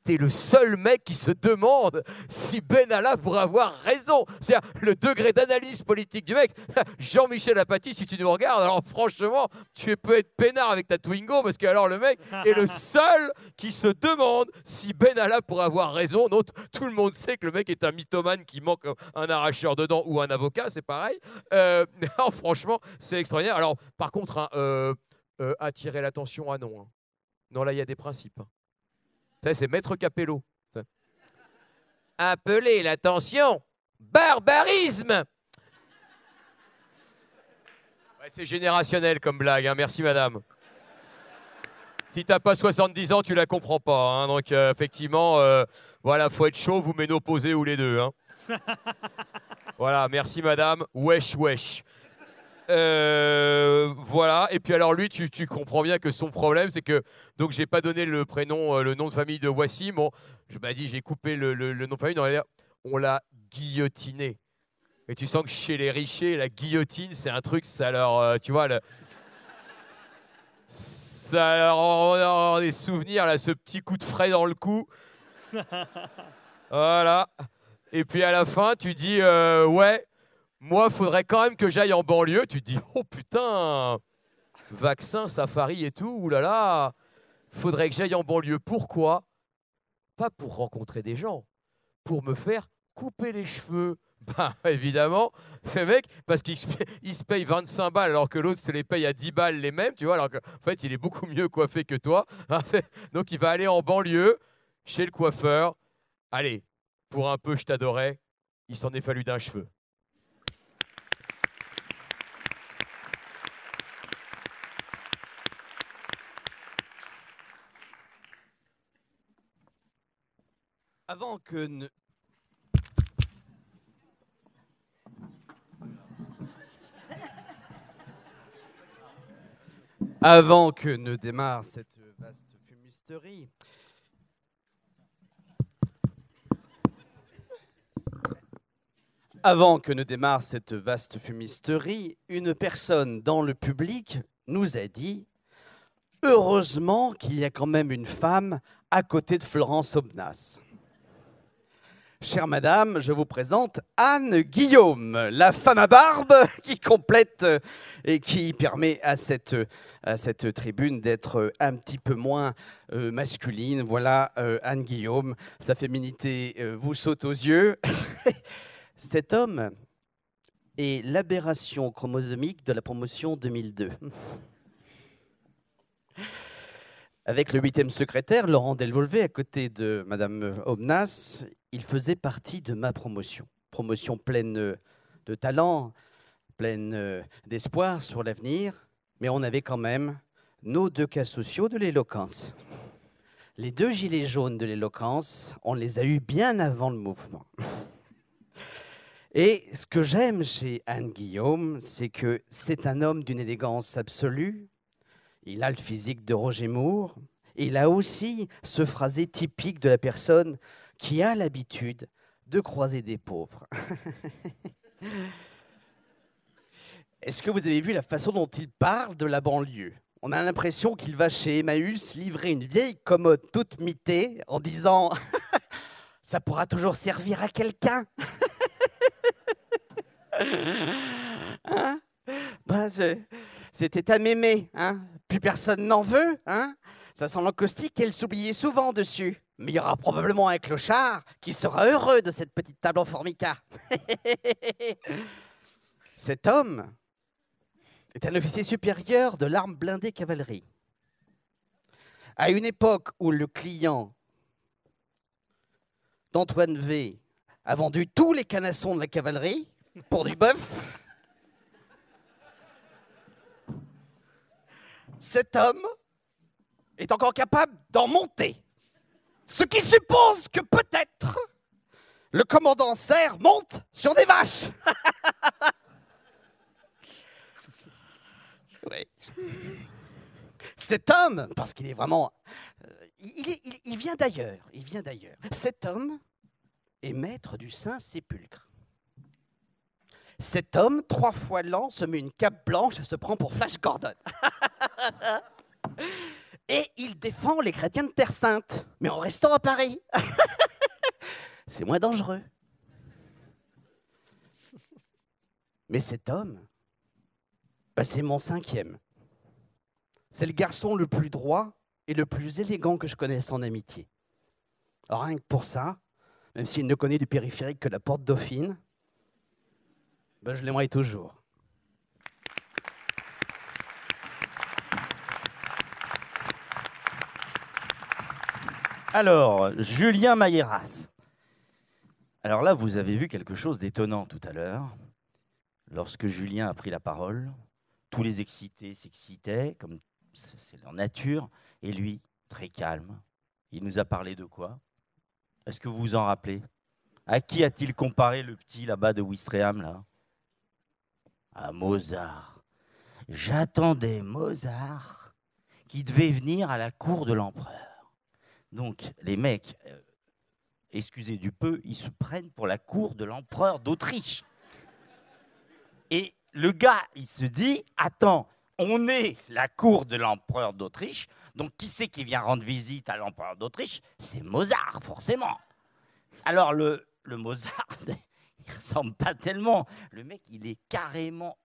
T'es le seul mec qui se demande si Benalla pourrait avoir raison. C'est-à-dire le degré d'analyse politique du mec. Jean-Michel Apathy, si tu nous regardes, alors franchement, tu peux être peinard avec ta Twingo parce que alors le mec est le seul qui se demande si Benalla pourrait avoir raison. Donc tout le monde sait que le mec est un mythomane qui manque un arracheur de dents ou un avocat, c'est pareil. Non, franchement, c'est extraordinaire. Alors par contre, attirer l'attention, ah non. Non, là, il y a des principes. C'est Maître Capello. Appeler l'attention, barbarisme. Ouais, c'est générationnel comme blague, hein. Merci madame. Si t'as pas 70 ans, tu la comprends pas. Hein. Donc effectivement, voilà, faut être chaud, vous ménopausez ou les deux. Hein. Voilà, merci madame. Wesh, wesh. Voilà, et puis alors lui, tu comprends bien que son problème, c'est que donc j'ai pas donné le prénom, le nom de famille de Wassim. Bon, je m'ai dit j'ai coupé le nom de famille. On l'a guillotiné. Et tu sens que chez les Richer, la guillotine, c'est un truc, ça leur, tu vois, ça leur rend des souvenirs là, ce petit coup de frais dans le cou. Voilà. Et puis à la fin, tu dis ouais. Moi, faudrait quand même que j'aille en banlieue. Tu te dis, oh putain, vaccin, safari et tout, oulala, faudrait que j'aille en banlieue. Pourquoi? Pas pour rencontrer des gens, pour me faire couper les cheveux. Ben, évidemment, ce mec, parce qu'il se paye 25 balles alors que l'autre se les paye à 10 balles les mêmes, tu vois, alors qu'en fait, il est beaucoup mieux coiffé que toi. Donc, il va aller en banlieue, chez le coiffeur. Allez, pour un peu, je t'adorais, il s'en est fallu d'un cheveu. Avant que ne... Avant que ne démarre cette vaste fumisterie, une personne dans le public nous a dit « Heureusement qu'il y a quand même une femme à côté de Florence Aubenas ». Chère madame, je vous présente Anne Guillaume, la femme à barbe qui complète et qui permet à cette tribune d'être un petit peu moins masculine. Voilà, Anne Guillaume, sa féminité vous saute aux yeux. Cet homme est l'aberration chromosomique de la promotion 2002. Avec le 8e secrétaire, Laurent Delvolvé, à côté de madame Aubenas, il faisait partie de ma promotion. Promotion pleine de talent, pleine d'espoir sur l'avenir, mais on avait quand même nos 2 cas sociaux de l'éloquence. Les 2 gilets jaunes de l'éloquence, on les a eus bien avant le mouvement. Et ce que j'aime chez Anne Guillaume, c'est que c'est un homme d'une élégance absolue. Il a le physique de Roger Moore. Il a aussi ce phrasé typique de la personne qui a l'habitude de croiser des pauvres. Est-ce que vous avez vu la façon dont il parle de la banlieue? On a l'impression qu'il va chez Emmaüs livrer une vieille commode toute mitée en disant « ça pourra toujours servir à quelqu'un ». Hein? Ben, c'était à mémé, hein? Plus personne n'en veut, hein? Ça sent l'encaustique et elle s'oubliait souvent dessus. Mais il y aura probablement un clochard qui sera heureux de cette petite table en formica. Cet homme est un officier supérieur de l'arme blindée cavalerie. À une époque où le client d'Antoine V a vendu tous les canassons de la cavalerie pour du bœuf. Cet homme est encore capable d'en monter. Ce qui suppose que peut-être le commandant Serre monte sur des vaches. Oui. Cet homme, parce qu'il est vraiment... il vient d'ailleurs, Cet homme est maître du Saint-Sépulcre. Cet homme, 3 fois l'an, se met une cape blanche et se prend pour Flash Gordon. Et il défend les chrétiens de Terre Sainte, mais en restant à Paris. C'est moins dangereux. Mais cet homme, c'est mon 5e. C'est le garçon le plus droit et le plus élégant que je connaisse en amitié. Alors, rien que pour ça, même s'il ne connaît du périphérique que la Porte Dauphine, je l'aimerais toujours. Alors, Julien Mailleras. Alors là, vous avez vu quelque chose d'étonnant tout à l'heure. Lorsque Julien a pris la parole, tous les excités s'excitaient, comme c'est leur nature, et lui, très calme. Il nous a parlé de quoi? Est-ce que vous vous en rappelez? À qui a-t-il comparé le petit là-bas de Ouistreham, là? À Mozart. J'attendais Mozart qui devait venir à la cour de l'empereur. Donc, les mecs, excusez du peu, ils se prennent pour la cour de l'empereur d'Autriche. Et le gars, il se dit, attends, on est la cour de l'empereur d'Autriche, donc qui c'est qui vient rendre visite à l'empereur d'Autriche? C'est Mozart, forcément. Alors, le Mozart, il ressemble pas tellement. Le mec, il est carrément...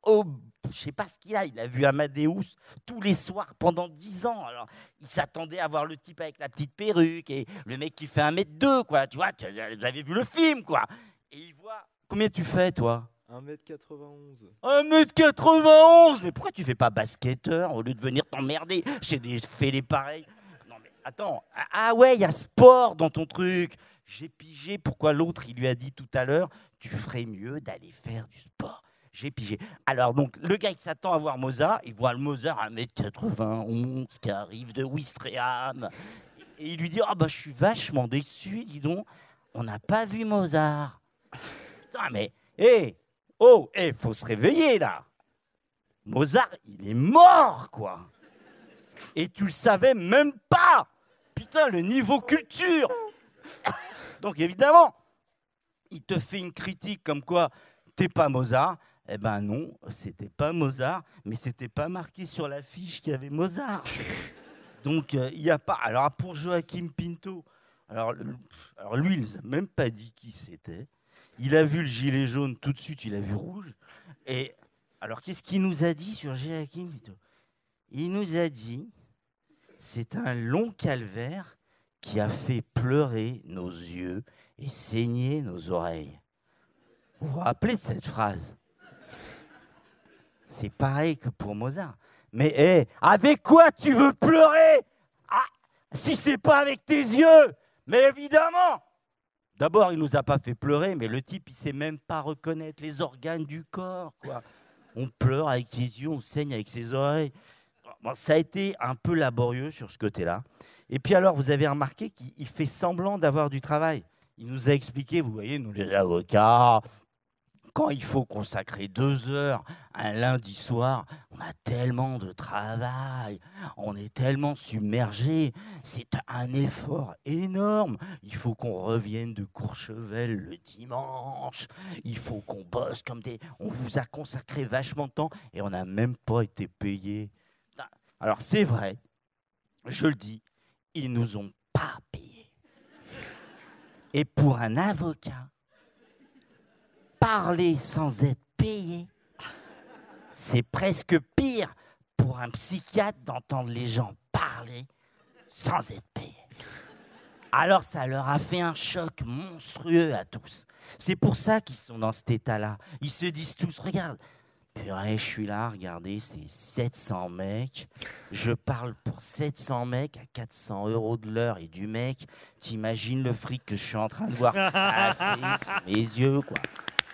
je sais pas ce qu'il a. Il a vu Amadeus tous les soirs pendant 10 ans. Alors, il s'attendait à voir le type avec la petite perruque et le mec qui fait 1m2, quoi. Tu vois, vous avez vu le film, quoi. Et il voit... Combien tu fais, toi? 1m91. 1m91. Mais pourquoi tu fais pas basketteur au lieu de venir t'emmerder chez des fêlés pareils? Non, mais attends. Ah ouais, il y a sport dans ton truc. J'ai pigé pourquoi l'autre, il lui a dit tout à l'heure, tu ferais mieux d'aller faire du sport. J'ai pigé. Alors, donc, le gars, il s'attend à voir Mozart. Il voit le Mozart à 1m91 qui arrive de Ouistreham. Et il lui dit, je suis vachement déçu, dis donc. On n'a pas vu Mozart. Putain, mais, faut se réveiller, là. Mozart, il est mort, quoi. Et tu le savais même pas. Putain, le niveau culture. Donc évidemment, il te fait une critique comme quoi t'es pas Mozart. Eh ben non, c'était pas Mozart, mais c'était pas marqué sur l'affiche qu'il y avait Mozart. Donc il y a pas. Alors pour Joachim Pinto, alors lui, il nous a même pas dit qui c'était. Il a vu le gilet jaune tout de suite, il a vu rouge. Et alors qu'est-ce qu'il nous a dit sur Joachim Pinto? Il nous a dit, c'est un long calvaire qui a fait pleurer nos yeux et saigner nos oreilles. Vous vous rappelez de cette phrase? C'est pareil que pour Mozart. Mais avec quoi tu veux pleurer? Si c'est pas avec tes yeux? Mais évidemment! D'abord, il nous a pas fait pleurer, mais le type, il sait même pas reconnaître les organes du corps, quoi. On pleure avec ses yeux, on saigne avec ses oreilles. Bon, ça a été un peu laborieux sur ce côté-là. Et puis alors, vous avez remarqué qu'il fait semblant d'avoir du travail. Il nous a expliqué, vous voyez, nous les avocats, quand il faut consacrer 2 heures un lundi soir, on a tellement de travail, on est tellement submergé, c'est un effort énorme. Il faut qu'on revienne de Courchevel le dimanche, il faut qu'on bosse comme des... On vous a consacré vachement de temps et on n'a même pas été payé. Alors c'est vrai, je le dis, ils nous ont pas payés. Et pour un avocat, parler sans être payé, c'est presque pire pour un psychiatre d'entendre les gens parler sans être payé. Alors ça leur a fait un choc monstrueux à tous. C'est pour ça qu'ils sont dans cet état-là. Ils se disent tous, regarde, Purée, je suis là, regardez, c'est 700 mecs. Je parle pour 700 mecs à 400 € de l'heure et du mec, t'imagines le fric que je suis en train de voir passer sous mes yeux, quoi.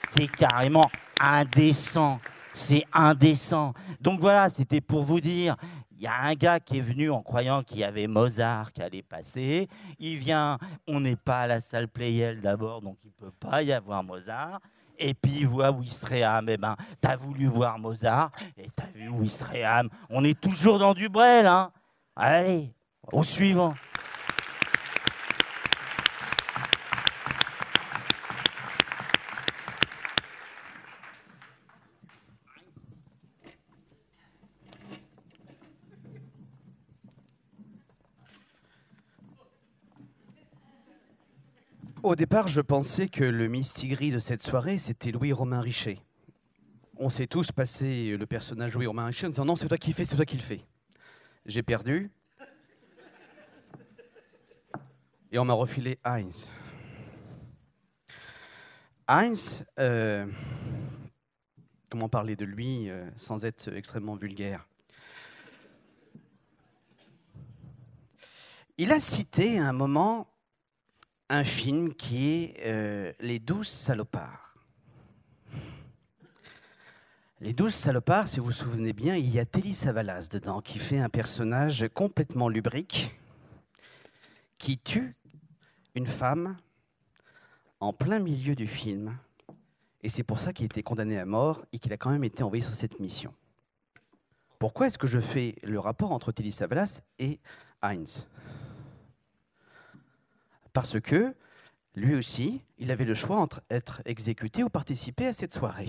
C'est carrément indécent. C'est indécent. Donc voilà, c'était pour vous dire, il y a un gars qui est venu en croyant qu'il y avait Mozart qui allait passer. Il vient, on n'est pas à la salle Playel d'abord, donc il ne peut pas y avoir Mozart. Et puis il voit Ouistreham, eh ben, t'as voulu voir Mozart, et t'as vu Ouistreham. On est toujours dans du Brel, hein. Allez, au suivant. Au départ, je pensais que le mistigris de cette soirée, c'était Louis-Romain Richer. On s'est tous passé le personnage Louis-Romain Richer en disant non, c'est toi qui le fais, c'est toi qui le fais. J'ai perdu. Et on m'a refilé Heinz. Heinz, comment parler de lui sans être extrêmement vulgaire? Il a cité à un moment un film qui est Les 12 salopards. Les 12 salopards, si vous vous souvenez bien, il y a Telly Savalas dedans, qui fait un personnage complètement lubrique, qui tue une femme en plein milieu du film. Et c'est pour ça qu'il a été condamné à mort et qu'il a quand même été envoyé sur cette mission. Pourquoi est-ce que je fais le rapport entre Telly Savalas et Heinz ? Parce que, lui aussi, il avait le choix entre être exécuté ou participer à cette soirée.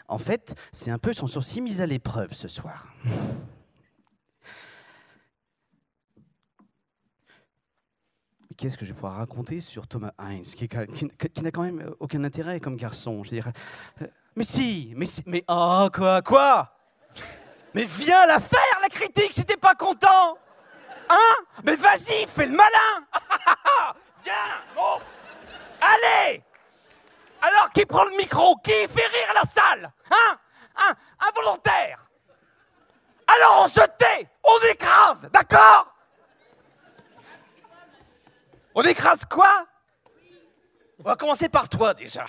En fait, c'est un peu son sourcil mis à l'épreuve ce soir. Mais qu'est-ce que je vais pouvoir raconter sur Thomas Heinz, qui n'a quand même aucun intérêt comme garçon, je dirais. Mais si, mais oh, quoi Mais viens la faire, la critique, si t'es pas content. Hein? Mais vas-y, fais le malin. Viens, monte. Allez. Alors, qui prend le micro? Qui fait rire la salle? Hein? Un volontaire. Alors, on se tait, on écrase, d'accord? On écrase quoi? On va commencer par toi, déjà.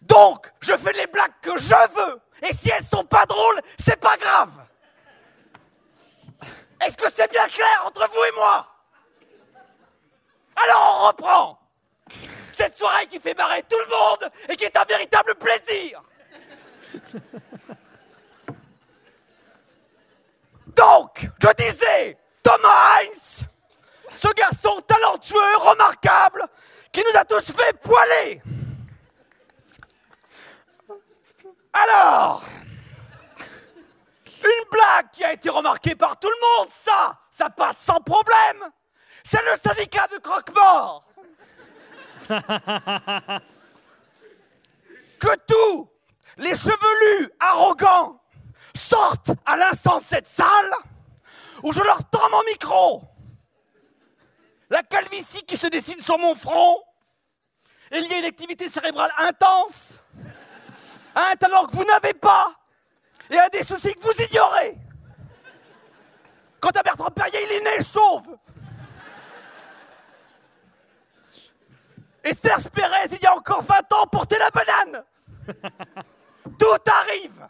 Donc, je fais les blagues que je veux. Et si elles sont pas drôles, c'est pas grave. Est-ce que c'est bien clair entre vous et moi? Alors on reprend. Cette soirée qui fait marrer tout le monde et qui est un véritable plaisir. Donc, je disais, Thomas Heinz, ce garçon talentueux, remarquable, qui nous a tous fait poiler. Alors, une blague qui a été remarquée par tout le monde, ça passe sans problème. C'est le syndicat de croque-mort. Que tous les chevelus arrogants sortent à l'instant de cette salle où je leur tends mon micro. La calvitie qui se dessine sur mon front est liée à une activité cérébrale intense, à un talent que vous n'avez pas et à des soucis que vous ignorez. Quant à Bertrand Perrier, il est né chauve. Et Serge Pérez, il y a encore 20 ans, portait la banane. Tout arrive.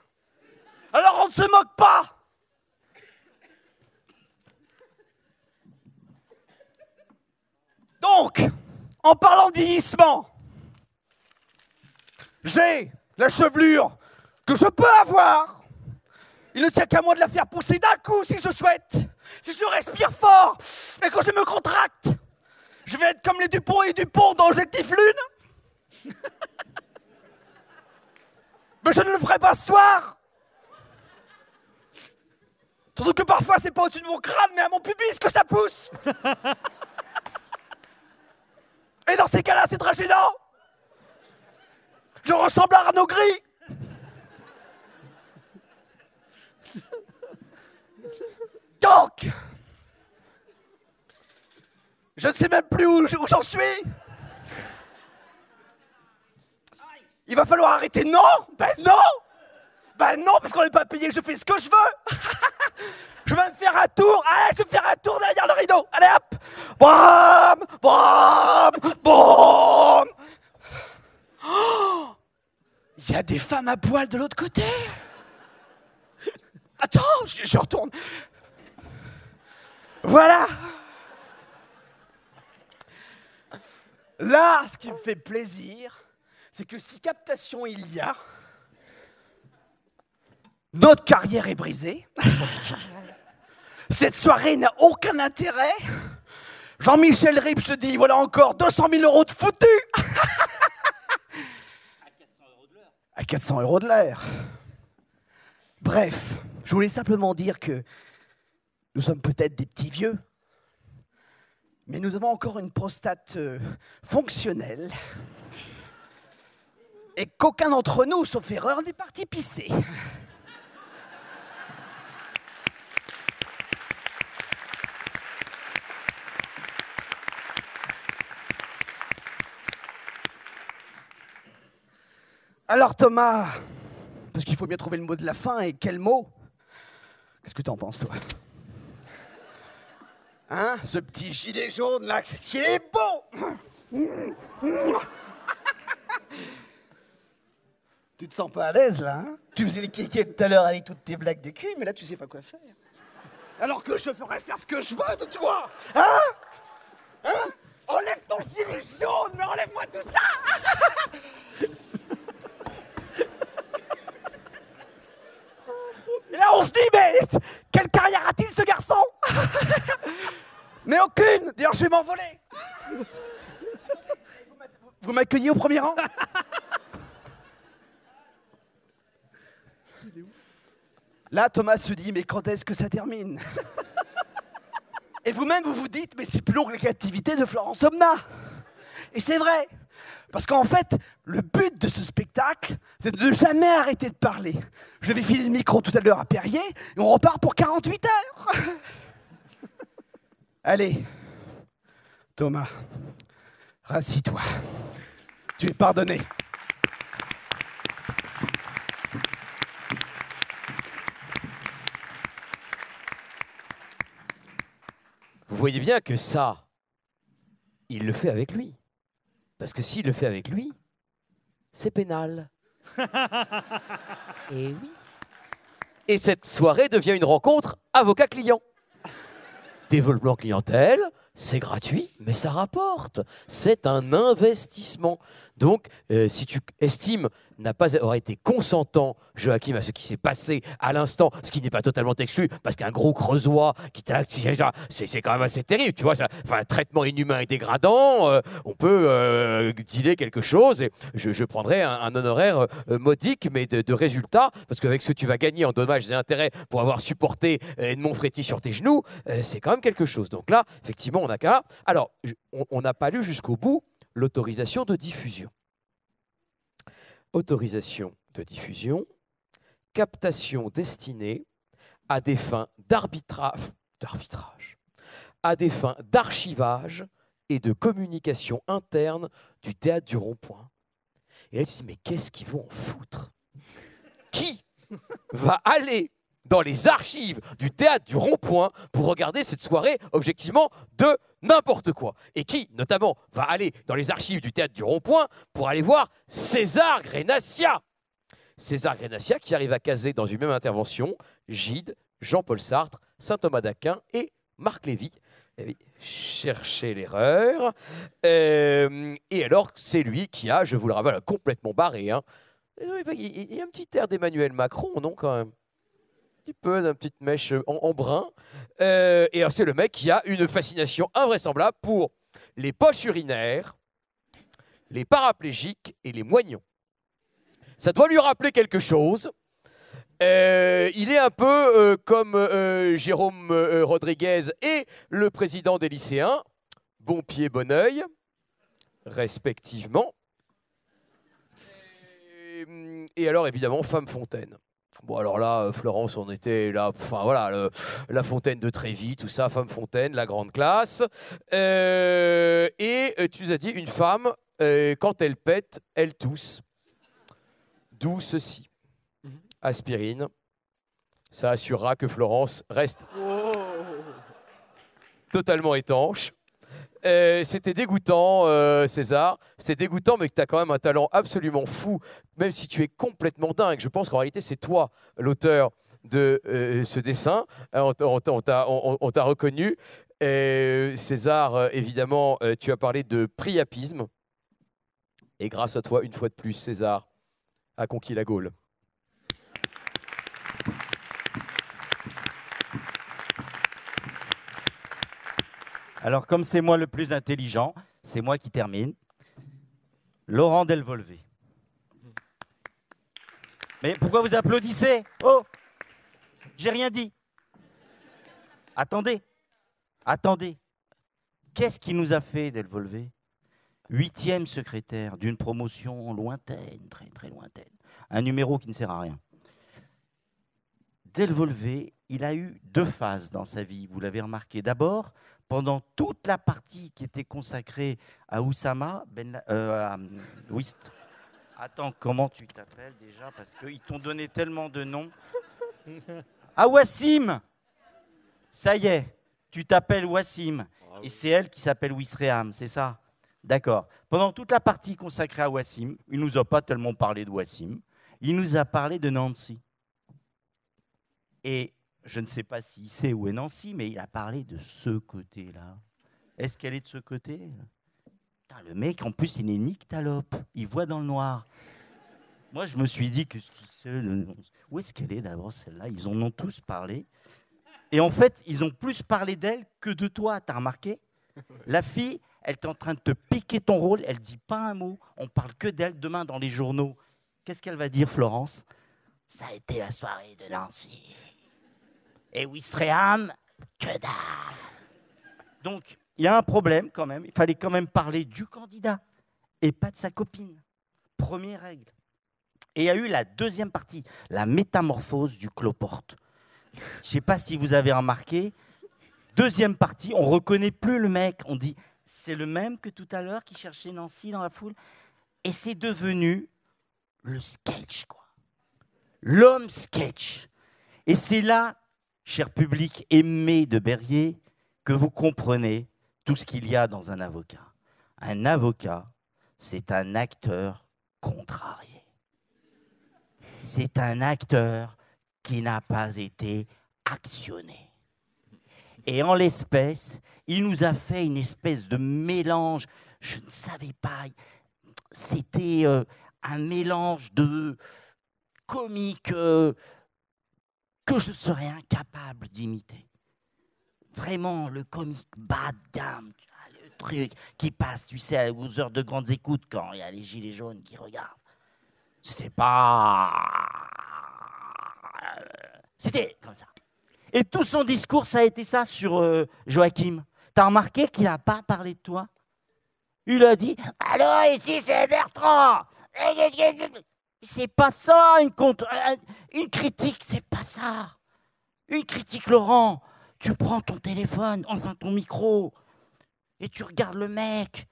Alors on ne se moque pas. Donc, en parlant de vieillissement, j'ai la chevelure que je peux avoir. Il ne tient qu'à moi de la faire pousser d'un coup si je souhaite. Si je respire fort et que je me contracte, je vais être comme les Dupont et Dupont dans Objectif Lune. Mais je ne le ferai pas ce soir. Surtout que parfois c'est pas au-dessus de mon crâne mais à mon pubis que ça pousse. Et dans ces cas-là c'est très gênant. Je ressemble à Arnaud Gris. Donc, je ne sais même plus où j'en suis. Il va falloir arrêter. Non! Ben non! Ben non, parce qu'on n'est pas payé, je fais ce que je veux. Je vais me faire un tour. Allez, je vais faire un tour derrière le rideau. Allez hop! Bam! Bam! Bam! Oh, il y a des femmes à poil de l'autre côté. Attends, je retourne. Voilà. Là, ce qui me fait plaisir, c'est que si captation il y a, notre carrière est brisée. Cette soirée n'a aucun intérêt. Jean-Michel Ribes se dit, voilà encore 200 000 euros de foutu. À 400 euros de l'heure. Bref, je voulais simplement dire que nous sommes peut-être des petits vieux, mais nous avons encore une prostate fonctionnelle et qu'aucun d'entre nous, sauf erreur, n'est parti pisser. Alors Thomas, parce qu'il faut bien trouver le mot de la fin, et quel mot? Qu'est-ce que t'en penses, toi? Hein? Ce petit gilet jaune là, il est beau! Tu te sens pas à l'aise là, hein? Tu faisais les kékés tout à l'heure avec toutes tes blagues de cul, mais là tu sais pas quoi faire. Alors que je ferais faire ce que je veux de toi! Hein? Hein? Enlève ton gilet jaune, mais enlève-moi tout ça! Et là, on se dit, mais quelle carrière a-t-il, ce garçon? Mais aucune. D'ailleurs, je vais m'envoler. Vous m'accueillez au premier rang? Là, Thomas se dit, mais quand est-ce que ça termine? Et vous-même, vous vous dites, mais c'est plus long que la captivité de Florence Omna. Et c'est vrai. Parce qu'en fait, le but de ce spectacle, c'est de ne jamais arrêter de parler. Je vais filer le micro tout à l'heure à Perrier, et on repart pour 48 heures. Allez, Thomas, rassis-toi. Tu es pardonné. Vous voyez bien que ça, il le fait avec lui. Parce que s'il le fait avec lui, c'est pénal. Et oui. Et cette soirée devient une rencontre avocat-client. Développement clientèle, c'est gratuit, mais ça rapporte. C'est un investissement. Donc, si tu estimes n'a pas avoir été consentant, Joachim, à ce qui s'est passé à l'instant, ce qui n'est pas totalement exclu, parce qu'un gros creusois, c'est quand même assez terrible, tu vois, ça, enfin, un traitement inhumain et dégradant, on peut dealer quelque chose, et je prendrai un honoraire modique, mais de résultat, parce qu'avec ce que tu vas gagner en dommages et intérêts pour avoir supporté Edmond Fréty sur tes genoux, c'est quand même quelque chose. Donc là, effectivement, on n'a qu'à... Alors, on n'a pas lu jusqu'au bout l'autorisation de diffusion. Autorisation de diffusion, captation destinée à des fins d'arbitrage, à des fins d'archivage et de communication interne du théâtre du Rond-Point. Et là, tu te dis, mais qu'est-ce qu'ils vont en foutre? Qui va aller dans les archives du théâtre du Rond-Point pour regarder cette soirée, objectivement, de n'importe quoi? Et qui, notamment, va aller dans les archives du théâtre du Rond-Point pour aller voir César Grénassia? César Grénassia qui arrive à caser dans une même intervention Gide, Jean-Paul Sartre, saint Thomas d'Aquin et Marc Lévy. Cherchez l'erreur. Et alors, c'est lui qui a, je vous le rappelle, complètement barré. Hein. Il y a un petit air d'Emmanuel Macron, non, quand même? Un petit peu d'une petite mèche en brun. Et alors, c'est le mec qui a une fascination invraisemblable pour les poches urinaires, les paraplégiques et les moignons. Ça doit lui rappeler quelque chose. Il est un peu comme Jérôme Rodriguez et le président des lycéens, bon pied, bon oeil, respectivement. Et alors, évidemment, Femme Fontaine. Bon, alors là, Florence, on était là, enfin voilà, la Fontaine de Trévis, tout ça, Femme Fontaine, la grande classe. Et tu nous as dit, une femme, quand elle pète, elle tousse. D'où ceci. Aspirine. Ça assurera que Florence reste totalement étanche. C'était dégoûtant, César. C'était dégoûtant, mais que tu as quand même un talent absolument fou, même si tu es complètement dingue. Je pense qu'en réalité, c'est toi l'auteur de ce dessin. On t'a reconnu. César, évidemment, tu as parlé de priapisme. Et grâce à toi, une fois de plus, César a conquis la Gaule. Alors, comme c'est moi le plus intelligent, c'est moi qui termine. Laurent Delvolvé. Mais pourquoi vous applaudissez? Oh, j'ai rien dit. Attendez, attendez. Qu'est-ce qu'il nous a fait, Delvolvé? 8e secrétaire d'une promotion lointaine, très très lointaine. Un numéro qui ne sert à rien. Delvolvé, il a eu 2 phases dans sa vie, vous l'avez remarqué. D'abord, pendant toute la partie qui était consacrée à Oussama, Attends, comment tu t'appelles déjà? Parce qu'ils t'ont donné tellement de noms. Ah, Wassim! Ça y est, tu t'appelles Wassim. Et c'est elle qui s'appelle Ouistreham, c'est ça? D'accord. Pendant toute la partie consacrée à Wassim, il ne nous a pas tellement parlé de Wassim, il nous a parlé de Nancy. Et je ne sais pas s'il sait où est Nancy, mais il a parlé de ce côté-là. Est-ce qu'elle est de ce côté? Putain, le mec, en plus, il est nyctalope. Il voit dans le noir. Moi, je me suis dit, qu'est-ce qu'il sait de... Où est-ce qu'elle est d'abord, celle-là? Ils en ont tous parlé. Et en fait, ils ont plus parlé d'elle que de toi, t'as remarqué? La fille, elle est en train de te piquer ton rôle, elle dit pas un mot. On parle que d'elle demain dans les journaux. Qu'est-ce qu'elle va dire, Florence? Ça a été la soirée de Nancy. Et Ouistreham, que dalle. Donc, il y a un problème quand même. Il fallait quand même parler du candidat et pas de sa copine. Première règle. Et il y a eu la deuxième partie, la métamorphose du cloporte. Je ne sais pas si vous avez remarqué. Deuxième partie, on ne reconnaît plus le mec. On dit, c'est le même que tout à l'heure qui cherchait Nancy dans la foule. Et c'est devenu le sketch, quoi. L'homme sketch. Et c'est là, cher public aimé de Berryer, que vous comprenez tout ce qu'il y a dans un avocat. Un avocat, c'est un acteur contrarié. C'est un acteur qui n'a pas été actionné. Et en l'espèce, il nous a fait une espèce de mélange. Je ne savais pas. C'était un mélange de comique que je serais incapable d'imiter. Vraiment, le comique bas de gamme, le truc qui passe, tu sais, aux heures de grandes écoutes quand il y a les gilets jaunes qui regardent. C'était comme ça. Et tout son discours, ça a été ça sur Joachim. T'as remarqué qu'il n'a pas parlé de toi? Il a dit « Alors, ici, c'est Bertrand !» C'est pas ça, une critique, c'est pas ça. Une critique, Laurent, tu prends ton téléphone, enfin ton micro, et tu regardes le mec,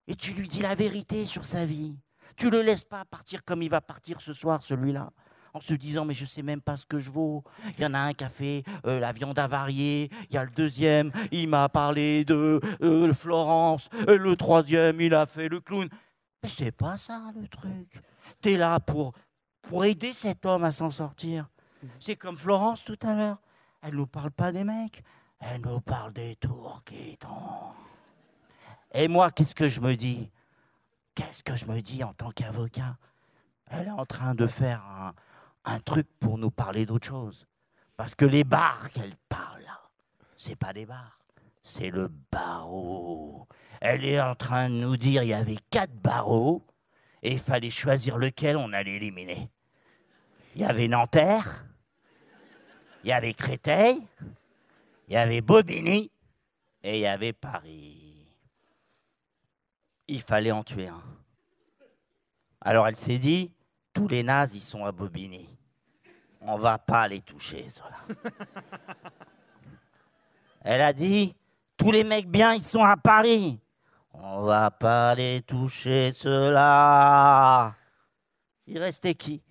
et tu lui dis la vérité sur sa vie. Tu le laisses pas partir comme il va partir ce soir, celui-là, en se disant, mais je sais même pas ce que je vaux. Il y en a un qui a fait la viande avariée, il y a le deuxième, il m'a parlé de Florence, le troisième, il a fait le clown. Mais c'est pas ça, le truc. T'es là pour aider cet homme à s'en sortir. C'est comme Florence tout à l'heure. Elle nous parle pas des mecs, elle nous parle des tourquetons. Et moi, qu'est-ce que je me dis? Qu'est-ce que je me dis en tant qu'avocat? Elle est en train de faire un truc pour nous parler d'autre chose. Parce que les bars qu'elle parle, là, c'est pas des bars, c'est le barreau. Elle est en train de nous dire il y avait 4 barreaux et il fallait choisir lequel on allait éliminer. Il y avait Nanterre, il y avait Créteil, il y avait Bobigny et il y avait Paris. Il fallait en tuer un. Alors elle s'est dit, tous les nazes, ils sont à Bobigny. On va pas les toucher, ceux-là. Elle a dit, tous les mecs bien, ils sont à Paris. On va pas les toucher, ceux-là. Il restait qui?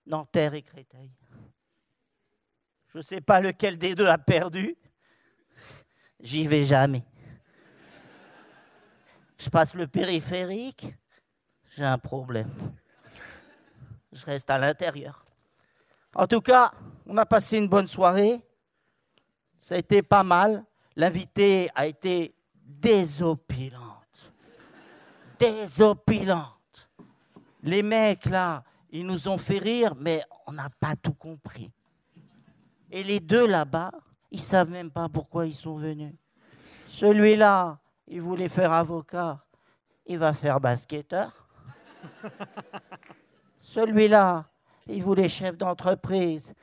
Nanterre et Créteil. Je ne sais pas lequel des deux a perdu. J'y vais jamais. Je passe le périphérique, j'ai un problème. Je reste à l'intérieur. En tout cas, on a passé une bonne soirée. Ça a été pas mal. L'invité a été désopilante. Désopilante. Les mecs, là, ils nous ont fait rire, mais on n'a pas tout compris. Et les deux là-bas, ils savent même pas pourquoi ils sont venus. Celui-là, il voulait faire avocat, il va faire basketteur. Celui-là, il voulait chef d'entreprise,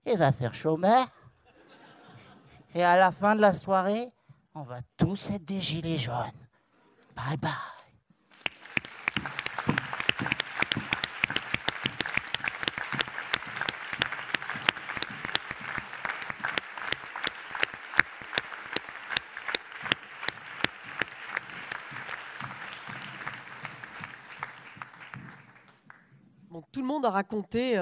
il va faire chômeur. Et à la fin de la soirée, on va tous être des gilets jaunes. Bye bye. Bon, tout le monde a raconté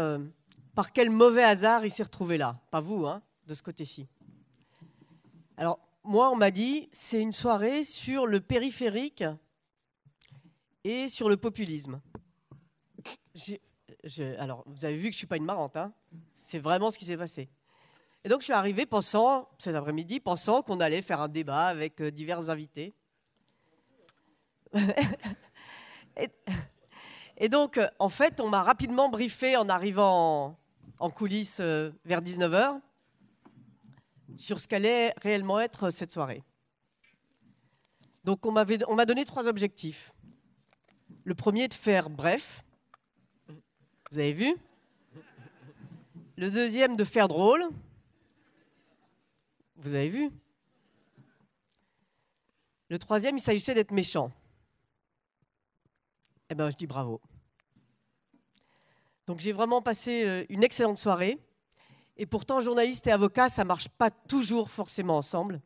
par quel mauvais hasard il s'est retrouvé là. Pas vous, hein, de ce côté-ci. Alors, moi, on m'a dit, c'est une soirée sur le périphérique et sur le populisme. Alors, vous avez vu que je ne suis pas une marrante, hein. C'est vraiment ce qui s'est passé. Et donc, je suis arrivé cet après-midi, pensant qu'on allait faire un débat avec divers invités. Et donc, en fait, on m'a rapidement briefé en arrivant en coulisses vers 19h sur ce qu'allait réellement être cette soirée. Donc, on m'a donné 3 objectifs. Le premier, de faire bref. Vous avez vu? Le deuxième, de faire drôle. Vous avez vu? Le troisième, il s'agissait d'être méchant. Eh bien, je dis bravo. Donc, j'ai vraiment passé une excellente soirée. Et pourtant, journaliste et avocat, ça ne marche pas toujours forcément ensemble.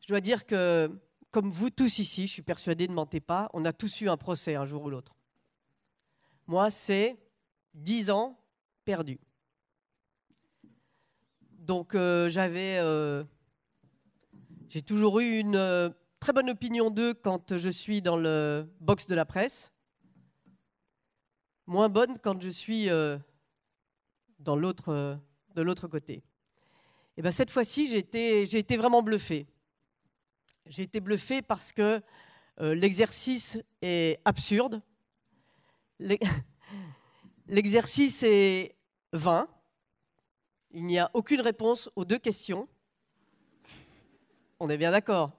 Je dois dire que, comme vous tous ici, je suis persuadé, ne mentez pas, on a tous eu un procès un jour ou l'autre. Moi, c'est 10 ans perdus. Donc, j'ai toujours eu une très bonne opinion d'eux quand je suis dans le box de la presse. Moins bonne quand je suis de l'autre côté. Et bien, cette fois-ci, j'ai été vraiment bluffé. J'ai été bluffé parce que l'exercice est absurde. L'exercice est vain. Il n'y a aucune réponse aux 2 questions. On est bien d'accord.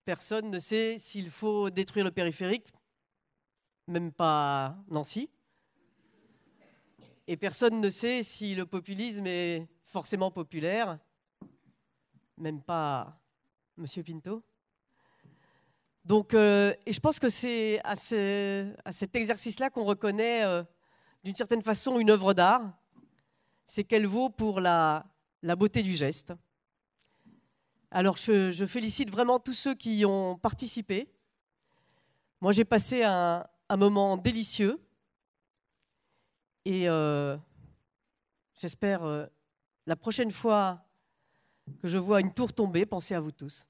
Personne ne sait s'il faut détruire le périphérique, même pas Nancy. Et personne ne sait si le populisme est forcément populaire, même pas Monsieur Pinto. Donc, et je pense que c'est à cet exercice-là qu'on reconnaît d'une certaine façon une œuvre d'art. C'est qu'elle vaut pour la beauté du geste. Alors, je félicite vraiment tous ceux qui y ont participé. Moi, j'ai passé un moment délicieux. Et j'espère, la prochaine fois que je vois une tour tomber, pensez à vous tous.